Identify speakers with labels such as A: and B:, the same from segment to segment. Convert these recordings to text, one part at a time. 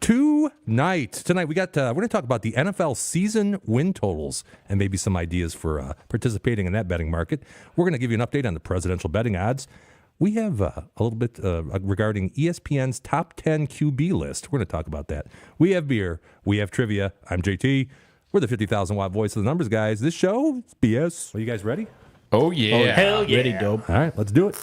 A: Tonight we got we're going to talk about the NFL season win totals and maybe some ideas for participating in that betting market. We're going to give you an update on the presidential betting odds. We have a little bit regarding ESPN's top 10 QB list. We're going to talk about that. We have beer. We have trivia. I'm JT. We're the 50,000 watt voice of the numbers guys. This show is BS. Are you guys ready?
B: Oh yeah.
C: Oh, hell yeah.
B: Ready, dope.
A: All right, let's do it.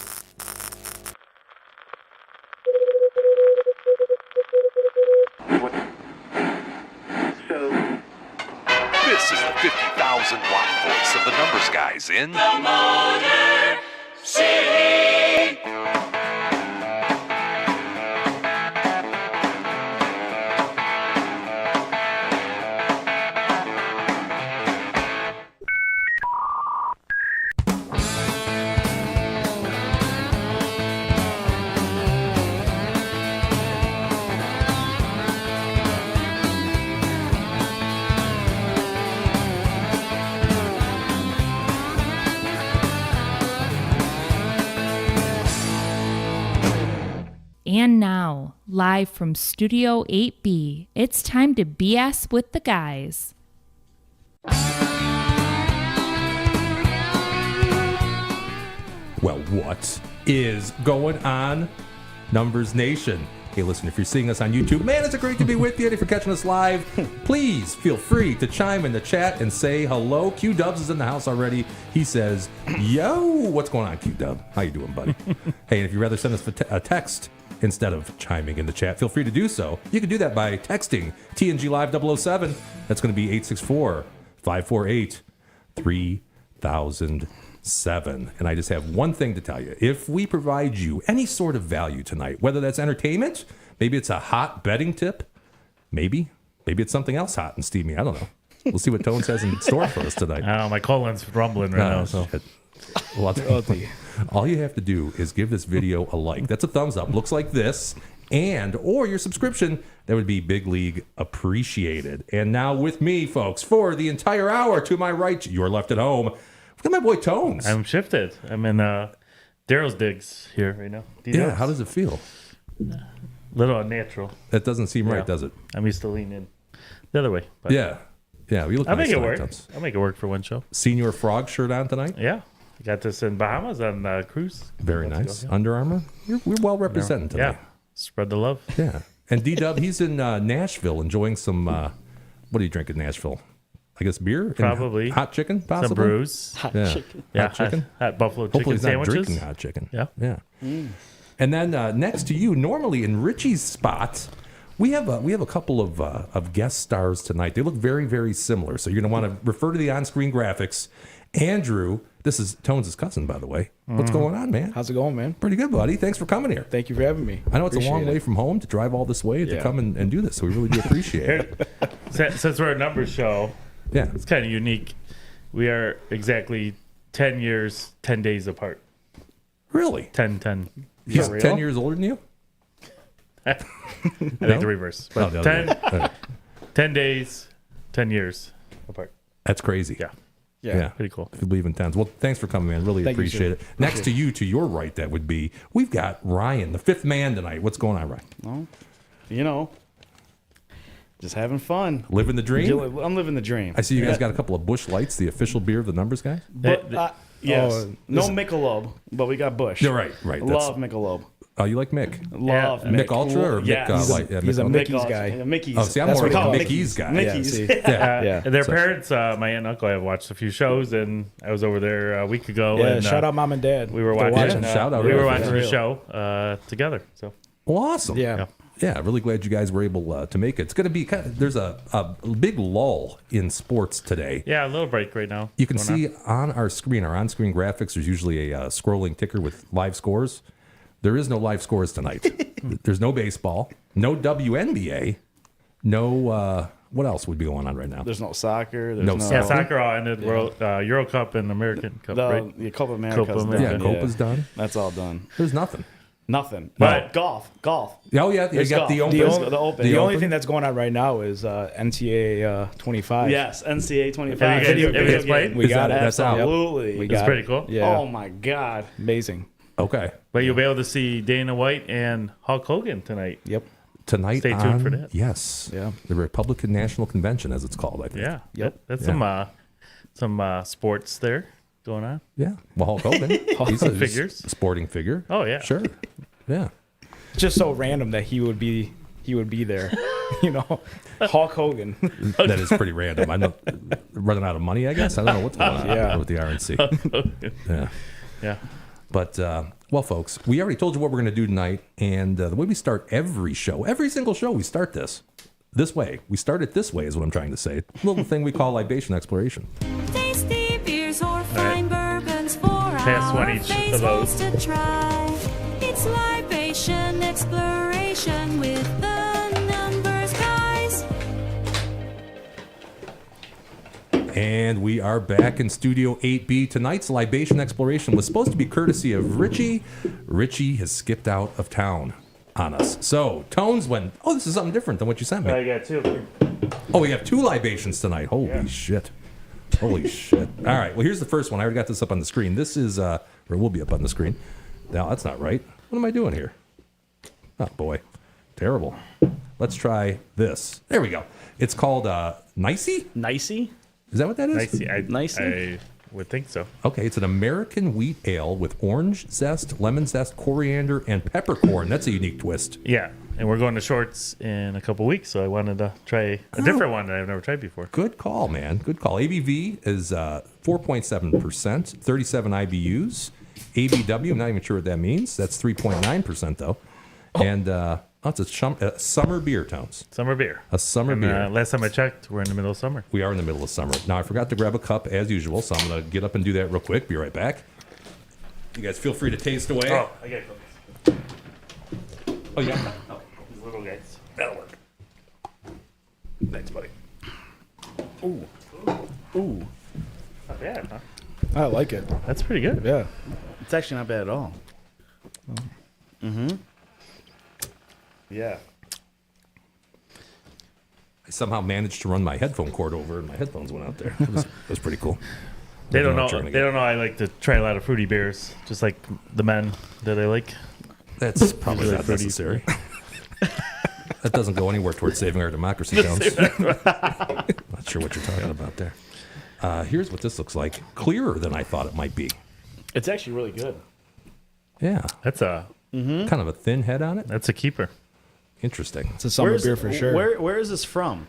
D: This is the 50,000 watt voice of the numbers guys in
E: the Motor City.
F: And now, live from Studio 8B, it's time to BS with the guys.
A: Well, what is going on, Numbers Nation? Hey, listen, if you're seeing us on YouTube, man, it's great to be with you. And if you're catching us live, please feel free to chime in the chat and say hello. Q-Dubs is in the house already. He says, yo, what's going on, Q-Dub? How you doing, buddy? Hey, and if you'd rather send us a text instead of chiming in the chat, feel free to do so. You can do that by texting TNG Live 007. That's going to be 864-548-3007. And I just have one thing to tell you. If we provide you any sort of value tonight, whether that's entertainment, maybe it's a hot betting tip, maybe it's something else hot and steamy. I don't know. We'll see what Tones has in store for us tonight.
C: My colon's rumbling right now. So.
A: Well, all you have to do is give this video a like. That's a thumbs up. Looks like this. Or your subscription. That would be big league appreciated. And now with me, folks, for the entire hour to my right, your left at home, we've got my boy Tones.
C: I'm shifted. I'm in Daryl's digs here right now.
A: Yeah, how does it feel?
C: A little unnatural.
A: That doesn't seem right, does it?
C: I'm used to leaning the other way. But
A: yeah, we look
C: I'll
A: nice
C: make it work.
A: Tones.
C: I'll make it work for one show.
A: Senior Frog shirt on tonight?
C: Yeah. I got this in Bahamas on cruise.
A: Very nice. Under Armour? We're well represented tonight.
C: Yeah. Spread the love.
A: Yeah. And D-Dub, he's in Nashville enjoying some, what do you drink in Nashville? I guess beer?
C: Probably.
A: And hot chicken, possibly?
C: Some brews.
B: Hot chicken.
C: Yeah,
A: hot chicken?
C: Hot buffalo chicken
A: Hopefully he's
C: sandwiches.
A: not drinking hot chicken.
C: Yeah.
A: And then next to you, normally in Richie's spot, we have a couple of guest stars tonight. They look very, very similar. So you're going to want to refer to the on-screen graphics. Andrew, this is Tones' cousin, by the way. What's going on, man?
B: How's it going, man?
A: Pretty good, buddy. Thanks for coming here.
B: Thank you for having me.
A: I know it's a long
B: Appreciate
A: way
B: it.
A: from home to drive all this way to come and do this, so we really do appreciate it.
C: Since we're a numbers show,
A: Yeah.
C: it's kind of unique. We are exactly 10 years, 10 days apart.
A: Really?
C: 10.
A: He's
B: For real?
A: 10 years older than you?
C: I think the reverse. But
A: Oh, the other
C: 10,
A: way.
C: 10 days, 10 years apart.
A: That's crazy.
C: Yeah.
A: Yeah.
C: Pretty cool.
A: If you believe in tens. Well, thanks for coming, man. Really
B: Thank you,
A: appreciate
B: sir.
A: it. Next to you, to your right, that would be, we've got Ryan, the fifth man tonight. What's going on, Ryan?
G: Well, you know, just having fun.
A: Living the dream?
G: I'm living the dream.
A: I see you guys got a couple of Busch Lights, the official beer of the numbers guys.
G: But, yes.
B: Oh,
G: No Michelob, but we got Bush.
A: You're right.
G: Love Michelob.
A: Oh, you like Mick?
G: Love
C: Yeah.
A: Mick Ultra or
G: Yeah.
A: Mick Light? Yeah,
B: he's
A: Mick
B: a
A: Ultra.
B: Mickey's guy.
G: Yeah, Mickey's.
A: Oh, see, I'm
G: That's
A: more
G: what we
A: of
G: call
A: a
G: it.
A: Mickey's guy.
G: Mickey's.
B: see.
A: Yeah.
B: Yeah.
C: Their parents, my aunt and uncle, have watched a few shows, and I was over there a week ago.
B: Yeah,
C: and,
B: shout out mom and dad.
C: We were
B: They're
C: watching.
A: Shout out,
C: we
A: really.
C: were watching
G: Yeah.
C: the show together. So
A: Well, awesome.
B: Yeah.
A: Yeah, really glad you guys were able to make it. It's going to be there's a big lull in sports today.
C: yeah, a little break right now.
A: You can
C: going
A: see on our screen, our on-screen graphics, there's usually a scrolling ticker with live scores. There is no live scores tonight. There's no baseball, no WNBA, no, what else would be going on right now?
G: There's no soccer. There's
A: No
G: no,
C: on. Yeah, soccer all ended. World Euro Cup and American Cup, right?
G: The Copa America's
C: Copa
G: done.
C: America.
A: Yeah, Copa's done.
G: That's all done.
A: There's nothing.
G: Nothing.
C: But-
G: golf.
A: Oh, yeah, you
G: There's
A: got the
G: golf.
A: Open.
G: The Open.
B: The only
A: Open?
B: thing that's going on right now is NCAA 25.
G: Yes, NCAA 25.
C: Have you guys-
G: Video
C: have you guys
G: game.
C: played?
B: We got it.
A: That's out.
G: Absolutely.
B: We
C: It's
B: got
C: pretty
B: it.
C: cool.
B: Yeah.
G: Oh my God.
B: Amazing.
A: Okay.
C: But you'll be able to see Dana White and Hulk Hogan tonight.
B: Yep.
A: tonight.
C: Stay tuned for that.
A: Yes.
B: Yeah.
A: The Republican National Convention, as it's called, I think.
C: Yeah.
B: Yep.
C: That's
A: Yeah.
C: some sports there going on.
A: Yeah. Well, Hulk Hogan. He's
C: Figures.
A: a sporting figure.
C: Oh, yeah.
A: Sure. Yeah.
B: Just so random that he would be there. Hulk Hogan.
A: That is pretty random. I'm not running out of money, I guess. I don't know what's going on
B: Yeah.
A: with the RNC. Yeah.
C: Yeah.
A: But, well, folks, we already told you what we're going to do tonight. And the way we start every show, every single show, we start this way. We start it this way is what I'm trying to say. A little thing we call libation exploration.
E: Tasty beers or fine bourbons for
C: Pass one
E: our
C: each of
E: faithfuls
C: those.
E: to try. It's libation exploration with the numbers guys.
A: And we are back in Studio 8B. Tonight's libation exploration was supposed to be courtesy of Richie. Richie has skipped out of town on us. So, Tones went, oh, this is something different than what you sent me.
C: I got two.
A: Oh, we have 2 libations tonight. Holy shit. Holy shit. All right, well, here's the first one. I already got this up on the screen. This is, or will be up on the screen. Now, that's not right. What am I doing here? Oh, boy. Terrible. Let's try this. There we go. It's called Nicey?
G: Nicey?
A: Is that what that is?
G: Nicey?
C: I would think so.
A: Okay, it's an American wheat ale with orange zest, lemon zest, coriander, and peppercorn. That's a unique twist.
C: Yeah. And we're going to Shorts in a couple weeks, so I wanted to try a different one that I've never tried before.
A: Good call, man. Good call. ABV is 4.7%, 37 IBUs. ABW, I'm not even sure what that means. That's 3.9%, though. And it's a summer beer, Tones.
C: Summer beer.
A: A summer
C: And,
A: beer.
C: last time I checked, we're in the middle of summer.
A: We are in the middle of summer. Now, I forgot to grab a cup, as usual, so I'm going to get up and do that real quick. Be right back. You guys feel free to taste away.
C: Oh, I got cookies.
A: Oh, yeah.
C: These little guys.
A: That'll work. Thanks, buddy.
B: Ooh.
C: Not bad, huh?
B: I like it.
C: That's pretty good.
B: Yeah.
G: It's actually not bad at all.
C: Yeah.
A: I somehow managed to run my headphone cord over, and my headphones went out there. It was pretty cool.
C: They don't
A: Never
C: know.
A: trying to
C: They
A: get-
C: don't know. I like to try a lot of fruity beers, just like the men that I like.
A: That's probably
C: Usually
A: not
C: fruity.
A: necessary. That doesn't go anywhere towards saving our democracy, Jones. Not sure what you're talking about there. Here's what this looks like. Clearer than I thought it might be.
G: It's actually really good.
A: Yeah.
C: That's a
A: Kind of a thin head on it.
C: that's a keeper.
A: Interesting.
B: It's a summer beer for sure.
G: Where is this from?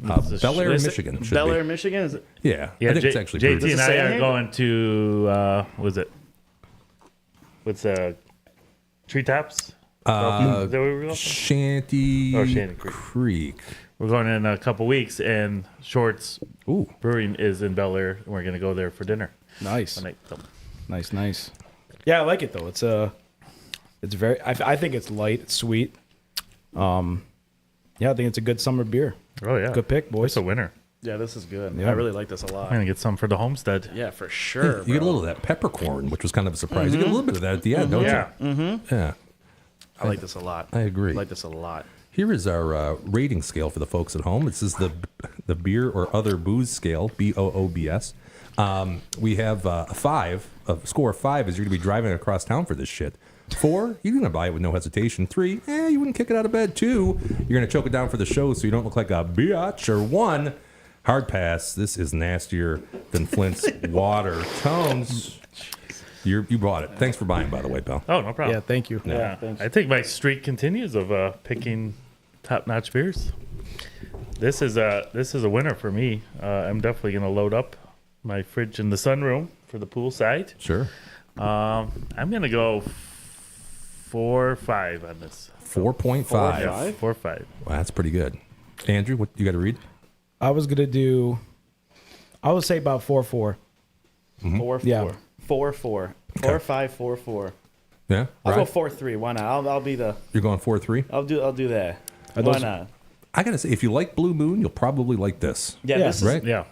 A: Bel Air,
G: Is it
A: Michigan. Should
G: Bel
A: be.
G: Air, Michigan? Is it?
A: Yeah.
C: Yeah,
A: I think it's actually
C: JT
A: brewed.
C: and
G: Does it
C: I
G: say
C: are
G: here?
C: going to was it? What's Treetops? Is that where we're going?
A: Shanty,
C: Shanty Creek.
A: Creek.
C: We're going in a couple weeks, and Shorts
A: Ooh.
C: Brewing is in Bel Air, and we're gonna go there for dinner
B: Nice.
C: tonight. So,
B: Nice. Yeah, I like it though. It's very. I think it's light. It's sweet. Yeah, I think it's a good summer beer.
C: oh yeah,
B: Good pick, boys.
C: It's a winner.
G: Yeah, this is good.
B: Yeah.
G: I really like this a lot.
C: I'm gonna get some for the homestead.
G: Yeah, for sure.
A: You get a little of that peppercorn, which was kind of a surprise. You get a little bit of that at the end, don't
C: Yeah,
A: you? Yeah.
G: I like this a lot.
A: I agree.
G: I like this a lot.
A: Here is our rating scale for the folks at home. This is the beer or other booze scale, BOOBS. We have a 5. A score of 5 is you're going to be driving across town for this shit. 4, you're going to buy it with no hesitation. 3, you wouldn't kick it out of bed. 2, you're going to choke it down for the show so you don't look like a biatch. Or 1, hard pass. This is nastier than Flint's water. Tones, you bought it. Thanks for buying, by the way, pal.
C: Oh, no problem.
B: Yeah, thank you.
C: Yeah,
G: thanks.
C: I think my streak continues of picking top-notch beers. This is a winner for me. I'm definitely gonna load up my fridge in the sunroom for the pool side.
A: Sure.
C: I'm gonna go 4 or 5 on this.
A: 4.5.
C: Yeah, 4 or 5.
A: Wow, that's pretty good. Andrew, what you got to read?
B: I was gonna do. I would say about 4.4.
G: 4-4.
B: Yeah.
G: 4-4. 4-5-4-4.
A: Yeah.
G: I'll
A: Right?
G: go 4-3. Why not? I'll be the.
A: You're going 4-3?
G: I'll do that.
B: Are
G: Why
B: those-
G: not?
A: I gotta say, if you like Blue Moon, you'll probably like this.
G: Yeah,
B: Yeah,
G: this is
A: right?
C: Yeah,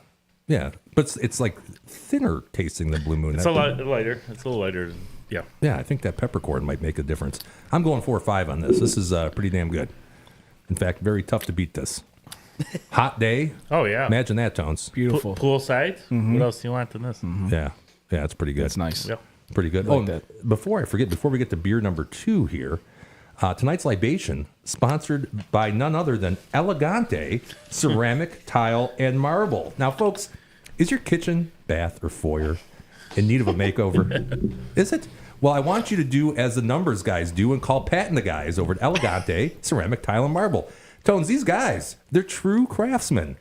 A: Yeah, but it's like thinner tasting than Blue Moon.
C: it's a lot lighter. It's a little lighter. Yeah.
A: Yeah, I think that peppercorn might make a difference. I'm going 4 or 5 on this. This is pretty damn good. In fact, very tough to beat this. Hot day.
C: Oh yeah.
A: Imagine that, Tones.
B: Beautiful.
C: Poolside. What else do you want than this?
A: Yeah, it's pretty good.
B: That's nice.
C: Yep.
A: Pretty good.
B: like
A: Oh,
B: that.
A: before I forget, before we get to beer number 2 here, Tonight's libation, sponsored by none other than Elegante Ceramic, Tile, and Marble. Now, folks, is your kitchen, bath, or foyer in need of a makeover? Is it? Well, I want you to do as the numbers guys do and call Pat and the guys over at Elegante Ceramic, Tile, and Marble. Tones, these guys, they're true craftsmen.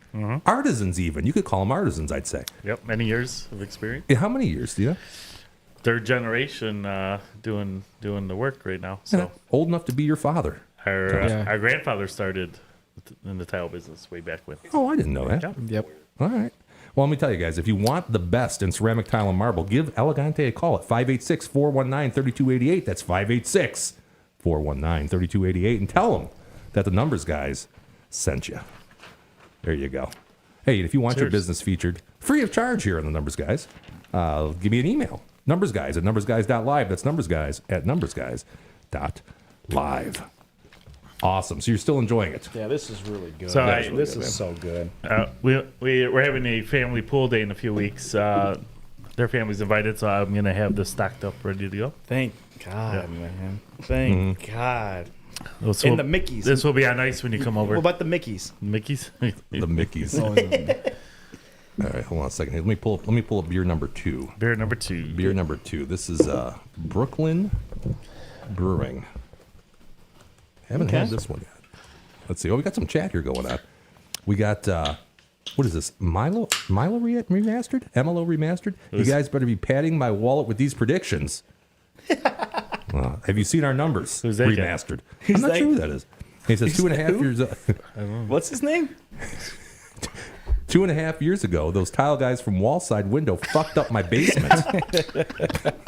A: Artisans even. You could call them artisans, I'd say.
C: Yep, many years of experience.
A: Yeah, how many years do you have?
C: Third generation doing the work right now. So
A: Old enough to be your father.
C: our grandfather started in the tile business way back when.
A: Oh, I didn't know that.
B: Yep.
A: All right. Well, let me tell you guys, if you want the best in ceramic, tile, and marble, give Elegante a call at 586-419-3288. That's 586-419-3288. And tell them that the numbers guys sent you. There you go. Hey, and if you want your
C: Cheers.
A: business featured free of charge here on the Numbers Guys, give me an email. Numbersguys at numbersguys.live. That's numbersguys at numbersguys.live. Awesome. So you're still enjoying it.
B: Yeah, this is really good.
C: So
B: This is so good.
C: We're having a family pool day in a few weeks. Their family's invited, so I'm gonna have this stocked up, ready to go.
B: Thank God, man. Thank God.
C: This
B: And
C: will-
B: the Mickeys.
C: This will be on ice when you come over.
B: What about the Mickeys?
C: Mickey's?
A: The Mickeys. All right, hold on a second. Here. Let me pull up beer number 2.
C: Beer number 2.
A: Beer number 2. This is Brooklyn Brewing. Haven't had this one yet. Let's see. Oh, we got some chat here going on. We got what is this? Milo remastered? MLO remastered? You guys better be padding my wallet with these predictions. Have you seen our numbers?
C: Who's that guy?
A: Remastered. I'm not sure who that is. He says 2.5 years.
B: What's his name?
A: 2.5 years ago, those tile guys from Wallside Window fucked up my basement.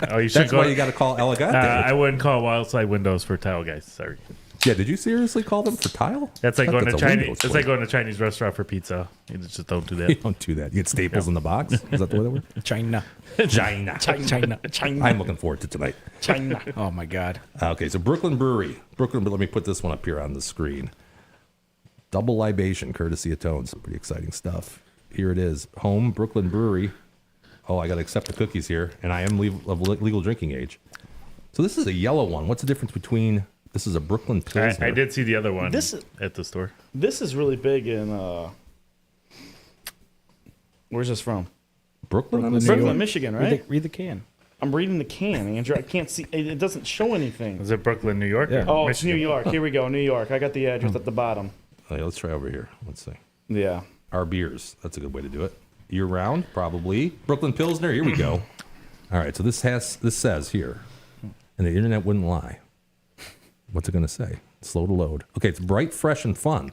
C: Oh, you should
A: That's
C: go.
A: why you got to call Elegante.
C: I wouldn't call Wildside Windows for tile guys. Sorry.
A: Yeah, did you seriously call them for tile?
C: That's like
A: I thought
C: going to
A: that's a
C: Chinese.
A: Windows
C: It's
A: store.
C: like going to Chinese restaurant for pizza. You just don't do
A: You
C: that.
A: don't do that. You get staples in the box. Is that the way that works?
B: China.
A: China.
B: China.
A: I'm looking forward to tonight.
B: China. Oh, my God.
A: Okay, so Brooklyn Brewery. But let me put this one up here on the screen. Double libation, courtesy of Tones. Pretty exciting stuff. Here it is. Home Brooklyn Brewery. Oh, I got to accept the cookies here, and I am of legal drinking age. So this is a yellow one. What's the difference between... This is a Brooklyn Pilsner.
C: I did see the other one
G: This-
C: at the store.
G: This is really big in where's this from?
A: Brooklyn, I'm
B: New
A: assuming?
G: Brooklyn,
B: York.
G: Michigan, right?
B: Read the can.
G: I'm reading the can, Andrew. I can't see. It doesn't show anything.
C: Is it Brooklyn, New York?
B: Yeah.
C: or
G: Oh, it's
C: Michigan?
G: New York. Here we go, New York. I got the address at the bottom.
A: Okay, let's try over here. Let's see.
G: Yeah.
A: Our beers. That's a good way to do it. Year round, probably. Brooklyn Pilsner. Here we go. All right, so this says here, and the internet wouldn't lie. What's it going to say? Slow to load. Okay, it's bright, fresh, and fun.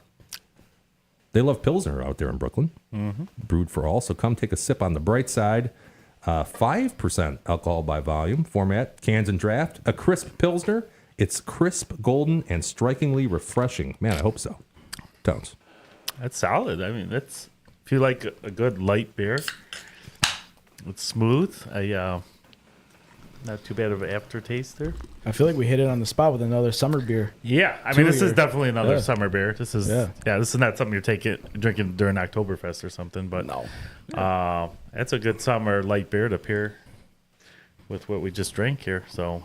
A: They love Pilsner out there in Brooklyn. Brewed for all. So come take a sip on the bright side. 5% alcohol by volume. Format, cans and draft. A crisp Pilsner. It's crisp, golden, and strikingly refreshing. Man, I hope so. Tones.
C: That's solid. I mean, that's if you like a good light beer. It's smooth. Not too bad of an aftertaste there.
B: I feel like we hit it on the spot with another summer beer.
C: Yeah, I mean,
B: 2
C: this is
B: years.
C: definitely another
B: Yeah.
C: summer beer. This is
B: Yeah.
C: this is not something you're drinking during Oktoberfest or something. But
B: No.
C: that's a good summer light beer to pair with what we just drank here. So,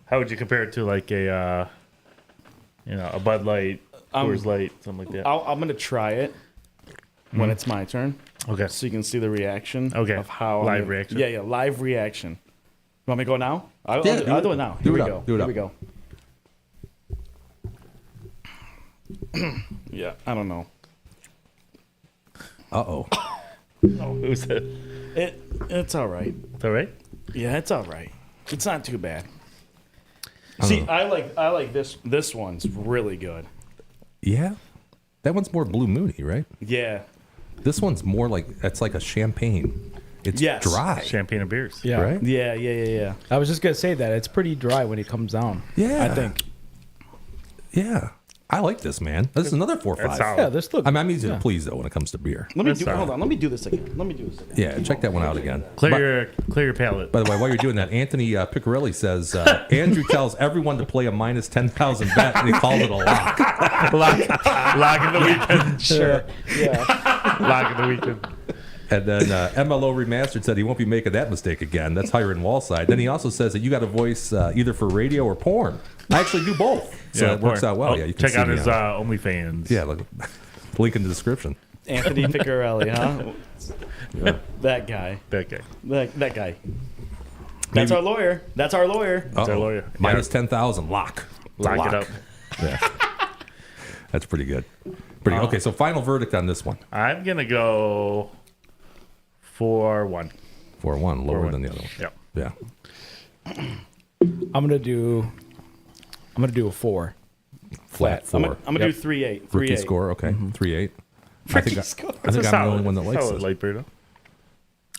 C: how would you compare it to like a a Bud Light, Coors Light, something like that?
G: I'm gonna try it when it's my turn,
C: Okay.
G: so you can see the reaction.
C: Okay.
G: Of how
C: Live
G: I'm
C: reaction.
G: Yeah, live reaction. You want me to go now? I'll
A: Yeah,
G: do it now.
A: do
G: Here
A: it
G: we
A: up,
G: go.
A: do it
G: Here
A: up.
G: we go. Yeah, I don't know.
A: Uh-oh.
C: Who's that?
G: It's all right.
C: It's all right.
G: Yeah, it's all right. It's not too bad. See, I like this. This one's really good.
A: Yeah? That one's more Blue Moony, right?
G: Yeah.
A: This one's more like, it's like a champagne. It's
G: Yes.
A: dry.
C: Champagne and beers.
B: Yeah.
A: Right?
G: Yeah.
B: I was just going to say that. It's pretty dry when it comes down.
A: Yeah.
B: I think.
A: Yeah. I like this, man. This is another 4 or
C: That's
A: 5.
C: solid.
B: Yeah, this look.
A: I'm easy
B: yeah.
A: to please, though, when it comes to beer.
G: Let me
C: That's
G: do.
C: all right.
G: Hold on. Let me do this again.
A: Yeah, check that one out again.
C: Clear your palate.
A: By the way, while you're doing that, Anthony Piccarelli says, Andrew tells everyone to play a minus 10,000 bet, and he calls it a lock.
C: Lock of the weekend.
G: Sure. Yeah.
C: Lock of the weekend.
A: And then MLO Remastered said he won't be making that mistake again. That's hiring Wallside. Then he also says that you got a voice either for radio or porn. I actually do both, so it works out well.
C: Oh,
A: Yeah, you can
C: check
A: see
C: out
A: me
C: his
A: on-
C: OnlyFans.
A: Yeah, look, link in the description.
B: Anthony Piccarelli, huh? That guy.
C: That guy.
B: That guy. That's our lawyer. That's our lawyer.
C: That's our lawyer.
A: Minus 10,000. Lock.
C: Lock it up.
A: Yeah. That's pretty good. Pretty okay. So final verdict on this one.
C: I'm gonna go 4-1.
A: 4-1, lower
C: 4-1.
A: than the other one.
C: Yep.
A: Yeah.
B: I'm gonna do a 4.
A: Flat 4.
B: I'm gonna do 3-8.
A: Rookie
B: 3-8.
A: score. Okay. 3-8.
B: Rookie score.
A: I think I'm the only one that likes
C: solid
A: this.
C: light beer, though.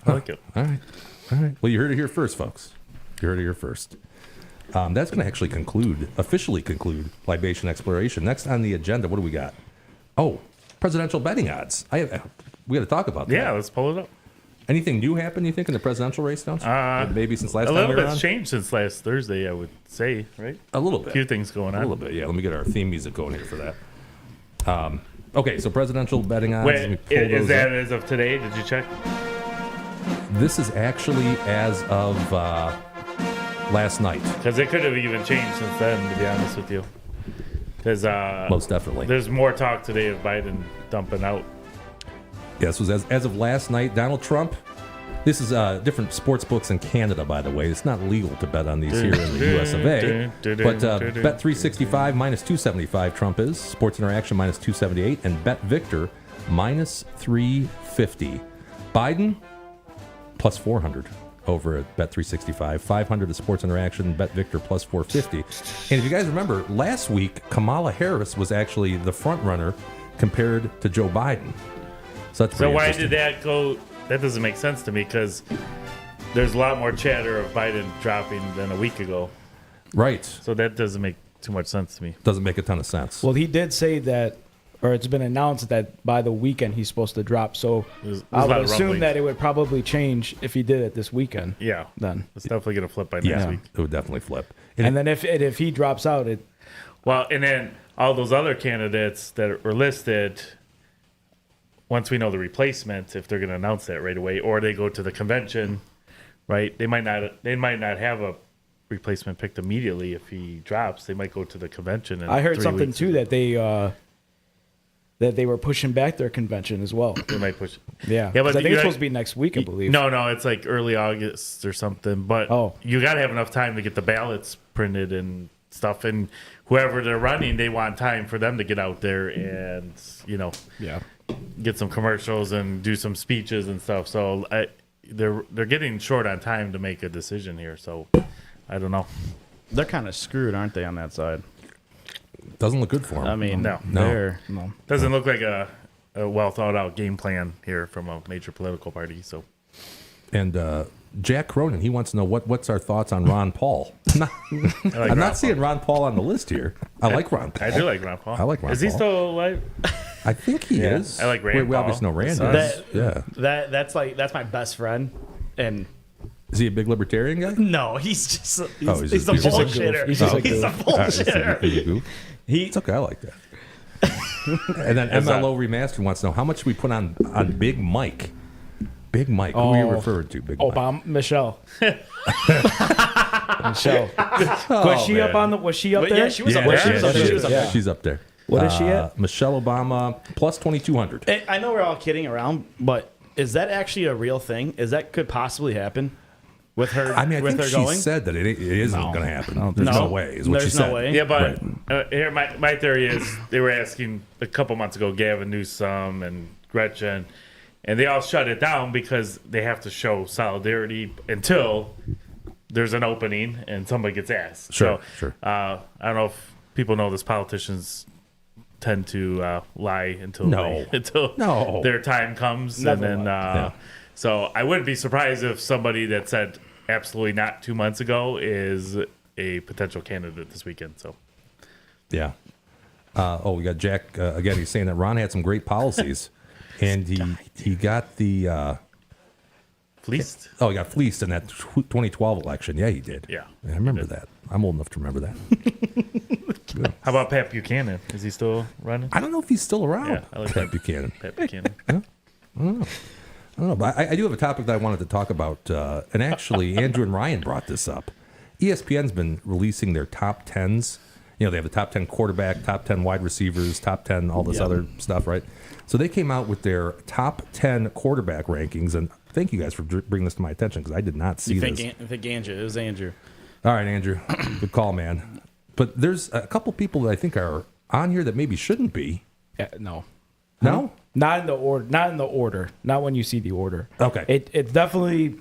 C: I like it.
A: All right. All right. Well, you heard it here first, folks. You heard it here first. That's going to actually officially conclude Libation Exploration. Next on the agenda, what do we got? Oh, presidential betting odds. We got to talk about that.
C: Yeah, let's pull it up.
A: Anything new happened, you think, in the presidential race, don't you? Maybe since last
C: A
A: time
C: little
A: we were
C: bit's
A: on?
C: changed since last Thursday, I would say, right?
A: A little
C: A
A: bit.
C: few things going on.
A: A little bit, yeah. Let me get our theme music going here for that. Okay, so presidential betting odds. let me
C: Wait,
A: pull
C: is
A: those
C: that
A: up.
C: as of today? Did you check?
A: This is actually as of last night.
C: Because it could have even changed since then, to be honest with you. Because
A: Most definitely.
C: there's more talk today of Biden dumping out.
A: Yeah, this was as of last night. Donald Trump. This is different sports books in Canada, by the way. It's not legal to bet on these here in the US of A. But Bet 365 minus 275 Trump is. Sports Interaction minus 278. And Bet Victor minus 350. Biden plus 400 over at Bet 365. 500 at Sports Interaction. Bet Victor plus 450. And if you guys remember, last week, Kamala Harris was actually the front runner compared to Joe Biden. So that's
C: So
A: pretty
C: why
A: interesting.
C: did that go? That doesn't make sense to me because there's a lot more chatter of Biden dropping than a week ago.
A: Right.
C: So that doesn't make too much sense to me.
A: Doesn't make a ton of sense.
B: Well, he did say that, or it's been announced that by the weekend he's supposed to drop. So
C: There's
B: I
C: a lot
B: would
C: of
B: assume
C: rumblings.
B: that it would probably change if he did it this weekend.
C: Yeah.
B: Then.
C: It's definitely going to flip by next
A: yeah,
C: week.
A: it would definitely flip.
B: And then if he drops out, it
C: Well, and then all those other candidates that are listed, once we know the replacement, if they're going to announce that right away, or they go to the convention, right? They might not have a replacement picked immediately if he drops. They might go to the convention. In
B: I heard
C: 3
B: something
C: weeks.
B: too that they were pushing back their convention as well.
C: They might push.
B: Yeah,
C: Yeah,
B: 'cause
C: but
B: I think
C: you
B: it's supposed to be next week, I believe.
C: No, it's like early August or something. But you got to have enough time to get the ballots printed and stuff. And whoever they're running, they want time for them to get out there and
B: yeah,
C: get some commercials and do some speeches and stuff. So they're getting short on time to make a decision here. So I don't know.
G: They're kind of screwed, aren't they, on that side?
A: Doesn't look good for him.
G: I mean,
C: No.
G: they're
C: Doesn't look like a well thought out game plan here from a major political party. So
A: And Jack Cronin, he wants to know what's our thoughts on Ron Paul. I'm not seeing Ron Paul on the list here. I like Ron Paul.
C: I do like Ron Paul.
A: I like Ron
C: Is he
A: Paul.
C: still alive?
A: I think he is.
C: I like Rand
A: We
C: Paul.
A: obviously know Rand
C: That-
A: is. Yeah.
H: That's my best friend, and
A: Is he a big libertarian guy?
H: no, he's just
A: he's
H: he's
A: just-
H: a
A: he's just a
H: bullshitter.
B: goof. He's just a
H: He's a
B: goof.
A: All right, is
H: bullshitter.
A: he a goof? It's okay. I like that. And then MLO Remastered wants to know how much we put on Big Mike. Big Mike. Who are you referring to? Big Mike.
B: Obama, Michelle. Michelle. Was she up on the? Was she up
H: But
B: there?
H: yeah, she was up there. She was up there. She was up there.
A: She's up there.
B: What is she at?
A: Michelle Obama plus 2,200.
H: I know we're all kidding around, but is that actually a real thing? Is that could possibly happen with her?
A: I mean, I
H: with
A: think
H: her
A: she
H: going?
A: said that it isn't going to happen. There's no way, is what she
H: There's
A: said.
H: no way.
C: Yeah, but here my theory is they were asking a couple months ago Gavin Newsom and Gretchen, and they all shut it down because they have to show solidarity until there's an opening and somebody gets asked.
A: Sure,
C: So,
A: sure.
C: I don't know if people know this. Politicians tend to lie until
A: No. No.
C: their time comes,
B: Never
C: and then
A: Yeah.
C: so I wouldn't be surprised if somebody that said absolutely not 2 months ago is a potential candidate this weekend. So.
A: Yeah. We got Jack again. He's saying that Ron had some great policies, and he got the
C: Fleeced?
A: he got fleeced in that 2012 election. Yeah, he did.
C: Yeah.
A: I remember that. I'm old enough to remember that.
C: How about Pat Buchanan? Is he still running?
A: I don't know if he's still around.
C: Yeah, I like
A: Pat
C: that.
A: Buchanan.
C: Pat Buchanan.
A: I don't know, but I do have a topic that I wanted to talk about, and actually, Andrew and Ryan brought this up. ESPN's been releasing their top 10s. You know, they have the top 10 quarterback, top 10 wide receivers, top 10 all this other stuff, right? So they came out with their top 10 quarterback rankings, and thank you guys for bringing this to my attention because I did not see this.
H: I think Andrew. It was Andrew.
A: All right, Andrew. Good call, man. But there's a couple people that I think are on here that maybe shouldn't be.
B: No.
A: No?
B: Not in the order. Not in the order. Not when you see the order.
A: Okay.
B: It's definitely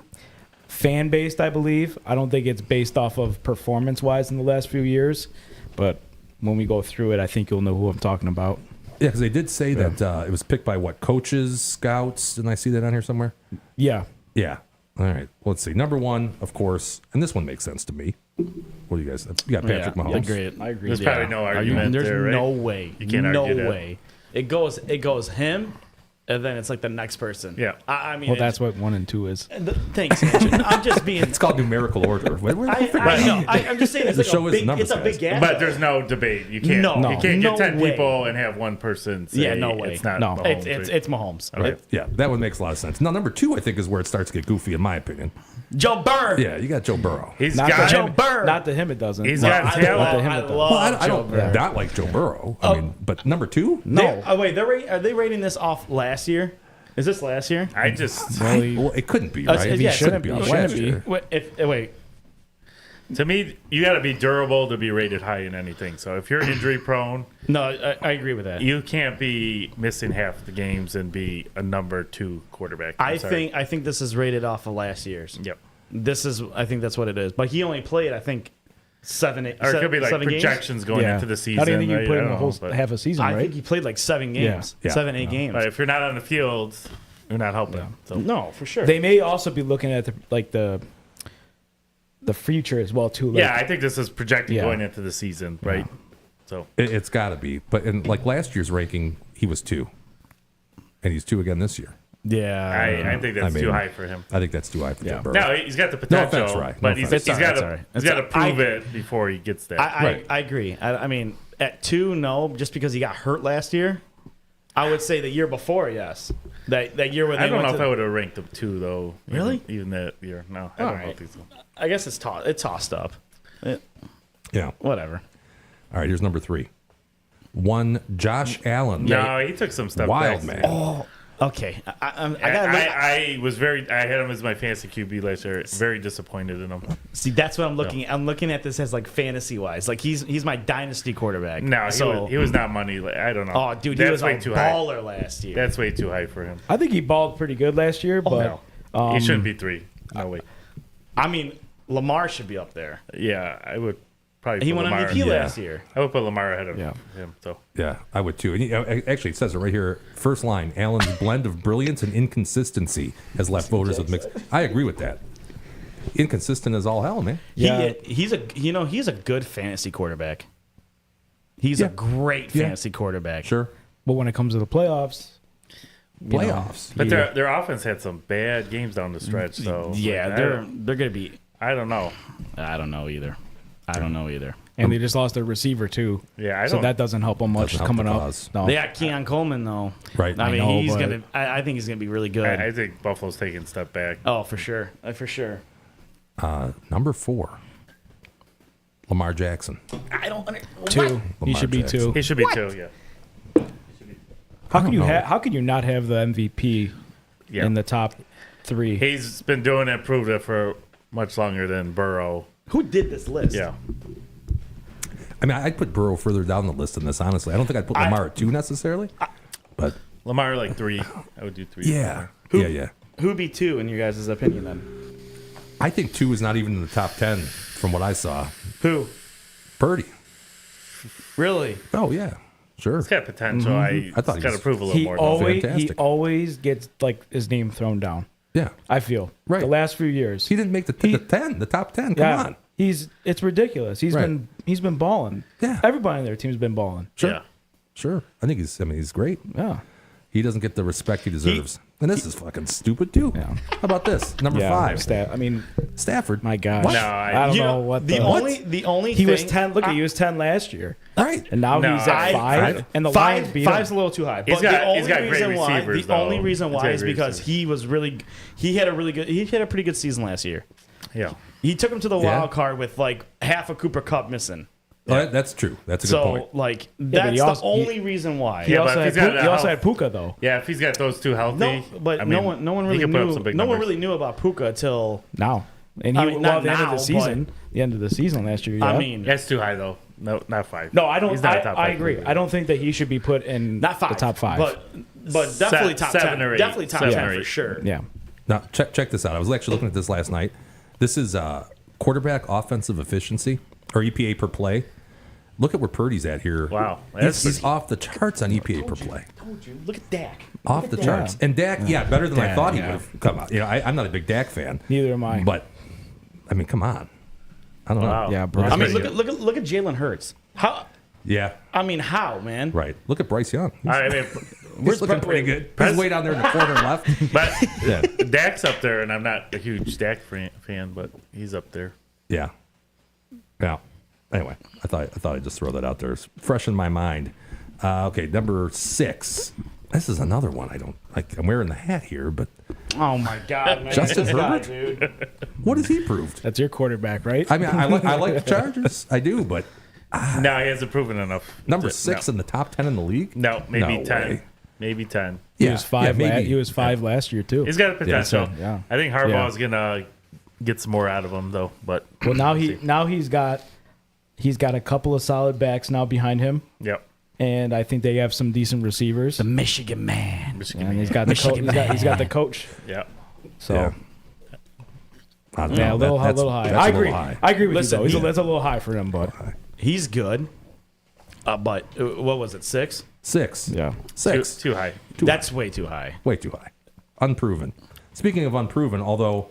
B: fan based, I believe. I don't think it's based off of performance wise in the last few years, but when we go through it, I think you'll know who I'm talking about.
A: Yeah, because they did say that it was picked by what, coaches, scouts? Didn't I see that on here somewhere?
B: Yeah.
A: Yeah. All right. Well, let's see. Number one, of course, and this one makes sense to me. What do you guys? You got Patrick Mahomes.
H: I agree.
C: There's probably no argument
H: There's
C: there, right?
H: no way.
C: You can't
H: no
C: argue that.
H: way. It goes him, and then it's like the next person.
C: Yeah.
H: I mean,
B: Well, that's what 1 and 2 is.
H: thanks, Andrew. I'm just being.
A: It's called numerical order.
H: I'm just saying it's
A: The
H: like
A: show
H: a
A: is
H: big,
A: numbers,
H: it's a big
A: guys.
H: gap.
C: But there's no debate. You can't.
H: No.
C: You can't
H: No
C: get 10
H: way.
C: people and have one person say
H: no way.
C: it's not
B: No.
C: Mahomes.
H: It's Mahomes.
A: Right. Yeah, that one makes a lot of sense. Now, number two, I think, is where it starts to get goofy, in my opinion.
H: Joe Burrow.
A: Yeah, you got Joe Burrow.
C: He's
B: Not
C: got
B: to
C: him.
B: him.
H: Burrow.
B: Not to him, it doesn't.
C: He's
B: No,
C: got
B: I
C: talent.
B: him,
H: I
B: it does.
H: love
A: Well, I
H: Joe
A: don't
H: Burrow.
A: not like Joe Burrow. I mean, but number two?
B: No.
H: Wait, are they rating this off last year? Is this last year?
C: I just,
A: Well, it couldn't be, right?
H: yeah,
B: shouldn't be.
A: It
B: Shouldn't
A: shouldn't
B: be.
A: be.
H: Wait.
C: to me, you got to be durable to be rated high in anything. So if you're injury prone,
H: No, I agree with that.
C: you can't be missing half the games and be a number 2 quarterback.
H: I think this is rated off of last year's.
C: Yep.
H: I think that's what it is. But he only played, I think, 7, 8.
C: Or it could be like
H: 7 games?
C: projections going
B: Yeah.
C: into the season.
B: How do you think you
C: right?
B: put
C: I
B: in
C: don't
B: a whole
C: know, but-
B: half a season,
H: I
B: right?
H: think he played like 7 games,
A: Yeah.
H: 7, 8 games.
C: But if you're not on the field, you're not helping. So
H: No, for sure.
B: They may also be looking at the future as well too. Like,
C: yeah, I think this is projected
B: Yeah.
C: going into the season, right? So
A: It's got to be. But in like last year's ranking, he was 2. And he's 2 again this year.
H: yeah,
C: I think that's
A: I mean,
C: too high for him.
A: I think that's too high for Joe Burrow.
C: No, he's got the
A: No
C: potential,
A: offense, Ryan. No
C: but he's
A: offense.
C: got
H: It's all right.
C: to prove
H: I-
C: it before he gets there.
H: I agree. I mean, at 2, no, just because he got hurt last year. I would say the year before, yes. That year where they
C: I don't
H: went
C: know if
H: to,
C: I would have ranked him 2 though.
H: Really?
C: Even that year? No, I
H: All
C: don't
H: right.
C: think so.
H: I guess it's tossed up.
A: Yeah.
H: Whatever.
A: All right, here's number 3. 1, Josh Allen.
C: No, he took some stuff
A: Wild
C: back.
A: man.
H: Okay, I gotta look.
C: I was very. I had him as my fantasy QB last year. Very disappointed in him.
H: See, that's what I'm looking. I'm looking at this as like fantasy wise. Like he's my dynasty quarterback.
C: No, he was not money. I don't know.
H: Oh, dude, he
C: That's
H: was
C: way
H: a
C: too high.
H: baller last year.
C: That's way too high for him.
B: I think he balled pretty good last year, but
C: No, he shouldn't be 3. No way.
H: I mean, Lamar should be up there.
C: Yeah, I would probably.
H: He
C: put
H: won
C: Lamar.
H: MVP last year.
C: I would put Lamar ahead of
B: Yeah.
C: him. So
A: Yeah, I would too. And actually, it says it right here. First line: Allen's blend of brilliance and inconsistency has left voters with mixed. I agree with that. Inconsistent as all hell, man.
B: Yeah.
H: He's a good fantasy quarterback. He's
A: Yeah.
H: a great
A: Yeah.
H: fantasy quarterback.
A: Sure.
B: but when it comes to the playoffs,
A: Playoffs.
C: But their offense had some bad games down the stretch. So
H: Yeah,
C: like,
H: they're gonna be.
C: I don't know.
H: I don't know either.
B: and they just lost their receiver too.
C: Yeah, I
B: so
C: don't.
B: that doesn't help them much
A: Doesn't help
B: coming
A: the
B: up.
A: cause.
B: No,
H: They got Keon Coleman though.
A: Right.
H: I mean,
B: know,
H: he's
B: but-
H: gonna. I think he's gonna be really good.
C: I think Buffalo's taking a step back.
H: Oh, for sure. For sure.
A: Number 4: Lamar Jackson.
H: I don't.
B: 2. He
A: Lamar
B: should be
A: Jackson.
B: 2.
C: He should be 2. Yeah.
B: How can you
A: know.
B: how could you not have the MVP
C: Yeah.
B: in the top 3?
C: He's been doing it, proved it for much longer than Burrow.
H: Who did this list?
C: Yeah.
A: I mean, I'd put Burrow further down the list than this. Honestly, I don't think I'd put Lamar at 2 necessarily. But
C: Lamar like 3. I would do 3.
A: yeah,
H: Who-
A: yeah.
H: Who'd be 2 in your guys' opinion then?
A: I think 2 is not even in the top 10 from what I saw.
H: Who?
A: Purdy.
H: Really?
A: Oh yeah, sure.
C: He's got potential.
A: I thought
C: He's got to
A: he's-
C: prove a little
B: He
C: more.
B: always
A: Fantastic.
B: gets like his name thrown down.
A: Yeah,
B: I feel
A: Right.
B: the last few years.
A: he didn't make the top 10. Come
B: yeah,
A: on.
B: it's ridiculous. He's
A: Right.
B: been balling.
A: Yeah.
B: everybody on their team's been balling.
A: Sure.
C: Yeah.
A: Sure. I think he's great.
B: Yeah,
A: He doesn't get the respect he deserves. And this is fucking stupid too.
B: Yeah.
A: How about this? Number
B: Yeah,
A: 5. Stafford.
B: My gosh.
A: What?
C: No,
B: I don't know what
G: the only
B: he
G: thing,
B: was 10. Look, he was 10 last year.
A: Right.
B: And now
C: No,
B: he's at 5. And the Lions beat him.
G: Five's a little too high.
C: He's
G: But
C: got-
G: the only
C: he's got great
G: reason why,
C: receivers,
G: the only
C: though.
G: reason
C: He's
G: why
C: got
G: is
C: great
G: because
C: receivers.
G: he had a pretty good season last year.
C: Yeah.
G: He took him to the
A: Yeah.
G: wild card with like half a Cooper Cup missing.
A: Oh, that's true. That's a good
G: So
A: point.
G: like
B: but
G: that's
B: he
G: the
B: also-
G: only reason why.
B: He
C: Yeah,
B: also
C: but
B: had
C: if he's got
B: Puka,
C: a
B: he also
C: health-
B: had Puka, though.
C: Yeah, if he's got those two healthy.
G: No, but
C: I
G: no
C: mean,
G: one
C: he
G: really
C: can put up
G: knew.
C: some big
G: No one
C: numbers.
G: really knew about Puka till
B: Now. And he,
G: I mean,
B: well,
G: not
B: at the end of
G: now,
B: the season, the end of the season last year. Yeah.
G: I mean,
C: That's too high though. No, not 5.
B: no, I don't.
C: He's not a top
B: I
C: 5
B: agree.
C: player.
B: I don't think that he should be put in
G: not 5,
B: the top 5.
G: but definitely top
C: 7
G: 10.
C: or 8.
G: Definitely top
C: 7
G: 10
C: or
G: for
C: 8.
G: sure.
B: yeah.
A: Now, check this out. I was actually looking at this last night. This is quarterback offensive efficiency, or EPA per play. Look at where Purdy's at here.
C: Wow,
A: He's off the charts on EPA per play.
G: Told you. Look at Dak.
A: Off the charts. And Dak, better than I thought he
B: yeah.
A: would have come out. I'm not a big Dak fan.
B: Neither am I.
A: But, I mean, come on. I don't know.
C: Wow.
B: Yeah, bro.
C: That's
G: I mean,
C: pretty
G: look
C: good.
G: at Jalen Hurts. How?
A: Yeah,
G: I mean, how, man?
A: right. Look at Bryce Young. He's,
C: I mean,
A: he's looking pretty good. He's way down there in the corner left.
C: but
A: Yeah.
C: Dak's up there, and I'm not a huge Dak fan, but he's up there.
A: Yeah. Yeah. Anyway, I thought I'd just throw that out there. It's fresh in my mind. Okay, number 6. This is another one I don't like. I'm wearing the hat here, but
G: Oh my God, man!
A: Justin
G: This guy,
A: Herbert?
G: dude.
A: what has he proved?
B: That's your quarterback, right?
A: I mean, I like the Chargers. I do, but
C: No, he hasn't proven enough.
A: number
C: to-
A: 6
C: no.
A: in the top 10 in the league?
C: No, maybe
A: No
C: 10.
A: way.
C: Maybe 10.
B: He was 5.
A: maybe.
B: He was 5 last year too.
C: He's got a potential.
B: yeah.
C: I think Harbaugh's gonna get some more out of him though. But
B: Well,
C: we'll
B: now
C: see.
B: he's got a couple of solid backs now behind him,
C: Yep.
B: and I think they have some decent receivers.
G: Michigan man.
C: Michigan.
B: And he's got he's got the coach.
C: Yep.
B: So
A: Yeah. I don't
B: yeah,
A: know.
B: a little,
A: That's-
B: little high.
A: that's
B: I
A: a
B: agree.
A: little high.
B: I agree with
G: Listen,
B: you though. That's a little high for him, but
G: He's good. But what was it? 6?
A: 6.
B: yeah.
A: 6.
C: Too high.
G: That's way too high.
A: Way too high. Unproven. Speaking of unproven, although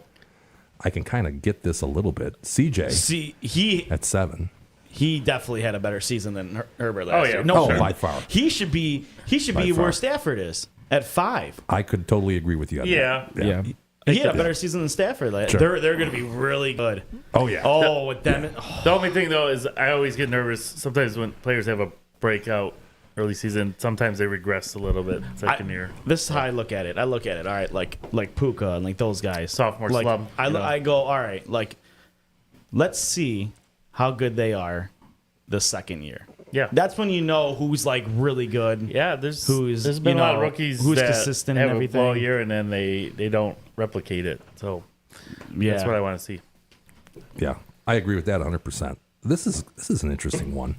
A: I can kind of get this a little bit. CJ
G: See, he
A: at 7.
G: definitely had a better season than Herbert last
C: yeah.
G: year.
C: Oh,
G: No,
A: by far.
G: He should be
A: By far.
G: where Stafford is at 5.
A: I could totally agree with you on
C: Yeah.
A: that.
B: Yeah.
G: He had a better season than Stafford.
A: Sure.
G: They're going to be really good.
A: Oh, yeah.
G: Oh, with them.
C: The only thing though is I always get nervous sometimes when players have a breakout early season. Sometimes they regress a little bit second year.
G: This is how I look at it. All right, like Puka and like those guys.
C: Sophomore
G: like,
C: slump, you know.
G: I go, all right, like let's see how good they are the second year.
C: Yeah.
G: That's when you know who's like really good.
C: Yeah, there's been a lot of rookies
G: who's
C: that
G: consistent
C: have
G: and everything.
C: all year and then they don't replicate it. So
G: Yeah.
C: that's what I want to see.
A: Yeah. I agree with that 100%. This is an interesting one.